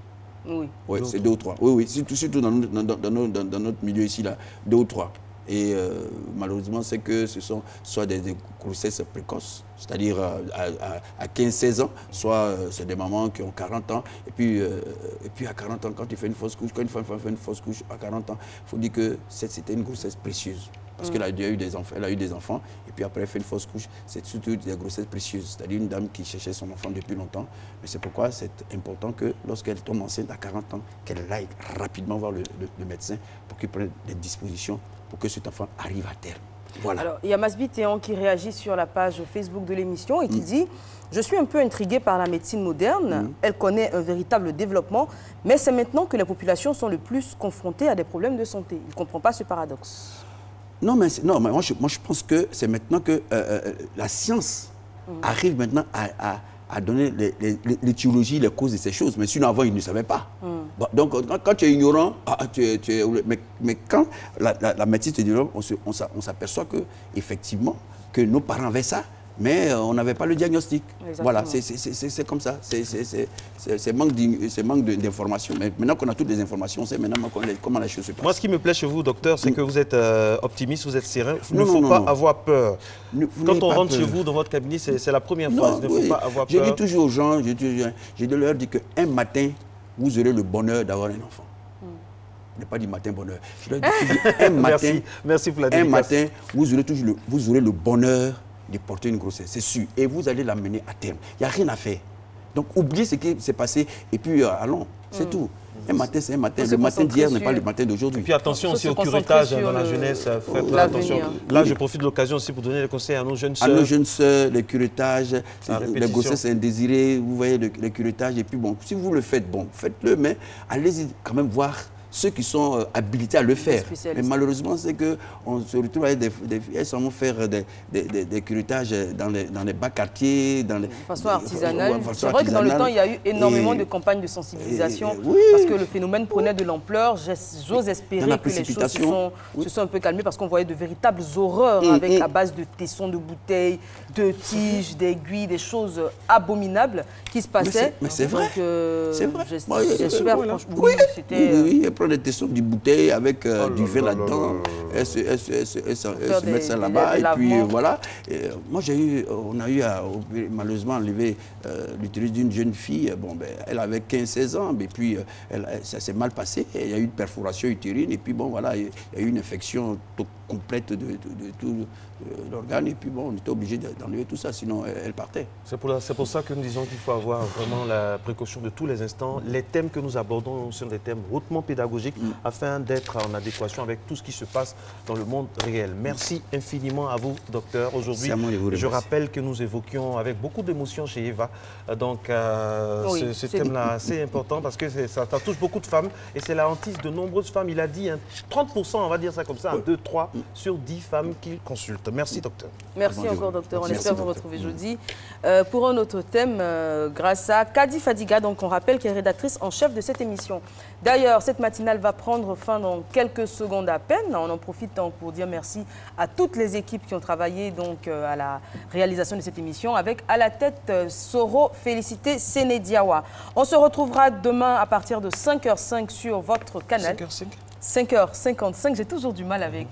B: Oui.
K: Oui, c'est 2 ou 3. Oui, surtout dans notre milieu ici, là, 2 ou 3. Et malheureusement, c'est que ce sont soit des grossesses précoces, c'est-à-dire à 15-16 ans, soit c'est des mamans qui ont 40 ans. Et puis à 40 ans, quand tu fais une fausse couche, quand une femme fait une fausse couche à 40 ans, il faut dire que c'était une grossesse précieuse. Parce qu'elle a eu des enfants, et puis après elle fait une fausse couche. C'est surtout des grossesses précieuses, c'est-à-dire une dame qui cherchait son enfant depuis longtemps. Mais c'est pourquoi c'est important que lorsqu'elle tombe enceinte à 40 ans, qu'elle aille rapidement voir le médecin pour qu'il prenne des dispositions pour que cet enfant arrive à terme. Voilà. Alors,
B: il y a Masbi Théon qui réagit sur la page Facebook de l'émission et qui dit « Je suis un peu intrigué par la médecine moderne. Elle connaît un véritable développement, mais c'est maintenant que les populations sont le plus confrontées à des problèmes de santé. » Il ne comprend pas ce paradoxe.
K: Non, mais moi je pense que c'est maintenant que la science arrive maintenant à donner l'étiologie, les causes de ces choses. Mais sinon, avant, ils ne savaient pas. Bon, donc, quand tu es ignorant, mais quand la médecine se développe, on s'aperçoit qu'effectivement, que nos parents avaient ça, mais on n'avait pas le diagnostic. Exactement. Voilà, c'est comme ça. C'est manque d'informations. Mais maintenant qu'on a toutes les informations, on sait maintenant comment les choses se passent.
I: Moi, ce qui me plaît chez vous, docteur, c'est que vous êtes optimiste, vous êtes serein. Il ne faut pas avoir peur. Quand on rentre chez vous, dans votre cabinet, c'est la première phrase. Il ne faut pas avoir peur.
K: Je dis toujours aux gens, je leur dis qu'un matin, vous aurez le bonheur d'avoir un enfant. Je n'ai pas dit matin bonheur. Je leur dis un matin,
I: merci pour la
K: un matin, vous aurez le bonheur de porter une grossesse, c'est sûr. Et vous allez l'amener à terme. Il n'y a rien à faire. Donc, oubliez ce qui s'est passé et puis allons. C'est tout. Un matin, c'est un matin. Le matin d'hier n'est pas le matin d'aujourd'hui.
I: Et puis attention aussi au curettage dans la jeunesse. Faites attention. Là, je profite de l'occasion aussi pour donner des conseils à nos jeunes sœurs.
K: À nos jeunes sœurs, les curetages, les grossesses indésirées, vous voyez, les curetages. Et puis bon, si vous le faites, bon, faites-le, mais allez-y quand même voir ceux qui sont habilités à le faire. Mais malheureusement, c'est qu'on se retrouve avec des filles sans faire des curetages dans les bas quartiers. De
B: façon artisanale. C'est vrai que dans le temps, il y a eu énormément de campagnes de sensibilisation parce que le phénomène prenait de l'ampleur. J'ose espérer que les choses se sont un peu calmées parce qu'on voyait de véritables horreurs avec à base de tessons de bouteilles, de tiges, d'aiguilles, des choses abominables qui se passaient.
K: Mais c'est vrai.
B: C'est vrai. J'espère franchement.
K: Oui, des tessons de bouteille avec du vin là-dedans, et se mettre ça là-bas, et puis voilà. Et, moi, on a eu à malheureusement enlever l'utérus d'une jeune fille. Bon, ben, elle avait 15-16 ans, et puis ça s'est mal passé. Il y a eu une perforation utérine, et puis bon, voilà, il y a eu une infection complète de tout l'organe, et puis bon, on était obligé d'enlever tout ça, sinon elle partait.
I: C'est pour ça que nous disons qu'il faut avoir vraiment la précaution de tous les instants. Les thèmes que nous abordons sont des thèmes hautement pédagogiques afin d'être en adéquation avec tout ce qui se passe dans le monde réel. Merci infiniment à vous, docteur. Aujourd'hui, je rappelle que nous évoquions avec beaucoup d'émotion chez Eva, donc ce thème-là assez important parce que ça touche beaucoup de femmes et c'est la hantise de nombreuses femmes. Il a dit 30%, on va dire ça comme ça, 2-3 sur 10 femmes qu'il consulte. Merci, docteur.
B: Merci encore, docteur. On espère vous retrouver jeudi pour un autre thème grâce à Kadi Fadiga, donc on rappelle qu'elle est rédactrice en chef de cette émission. D'ailleurs, cette matinale va prendre fin dans quelques secondes à peine. On en profite pour dire merci à toutes les équipes qui ont travaillé donc, à la réalisation de cette émission, avec à la tête Soro Félicité Sénédiawa. On se retrouvera demain à partir de 5h05 sur votre canal.
I: 5h05
B: 5h55. J'ai toujours du mal avec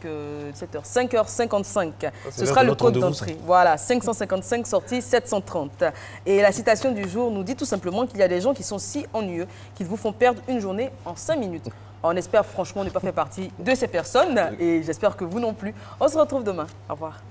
B: cette heure. 5h55. Ce sera le code d'entrée. Voilà, 555 sorties 730. Et la citation du jour nous dit tout simplement qu'il y a des gens qui sont si ennuyeux qu'ils vous font perdre une journée en 5 minutes. On espère franchement ne pas faire partie de ces personnes et j'espère que vous non plus. On se retrouve demain. Au revoir.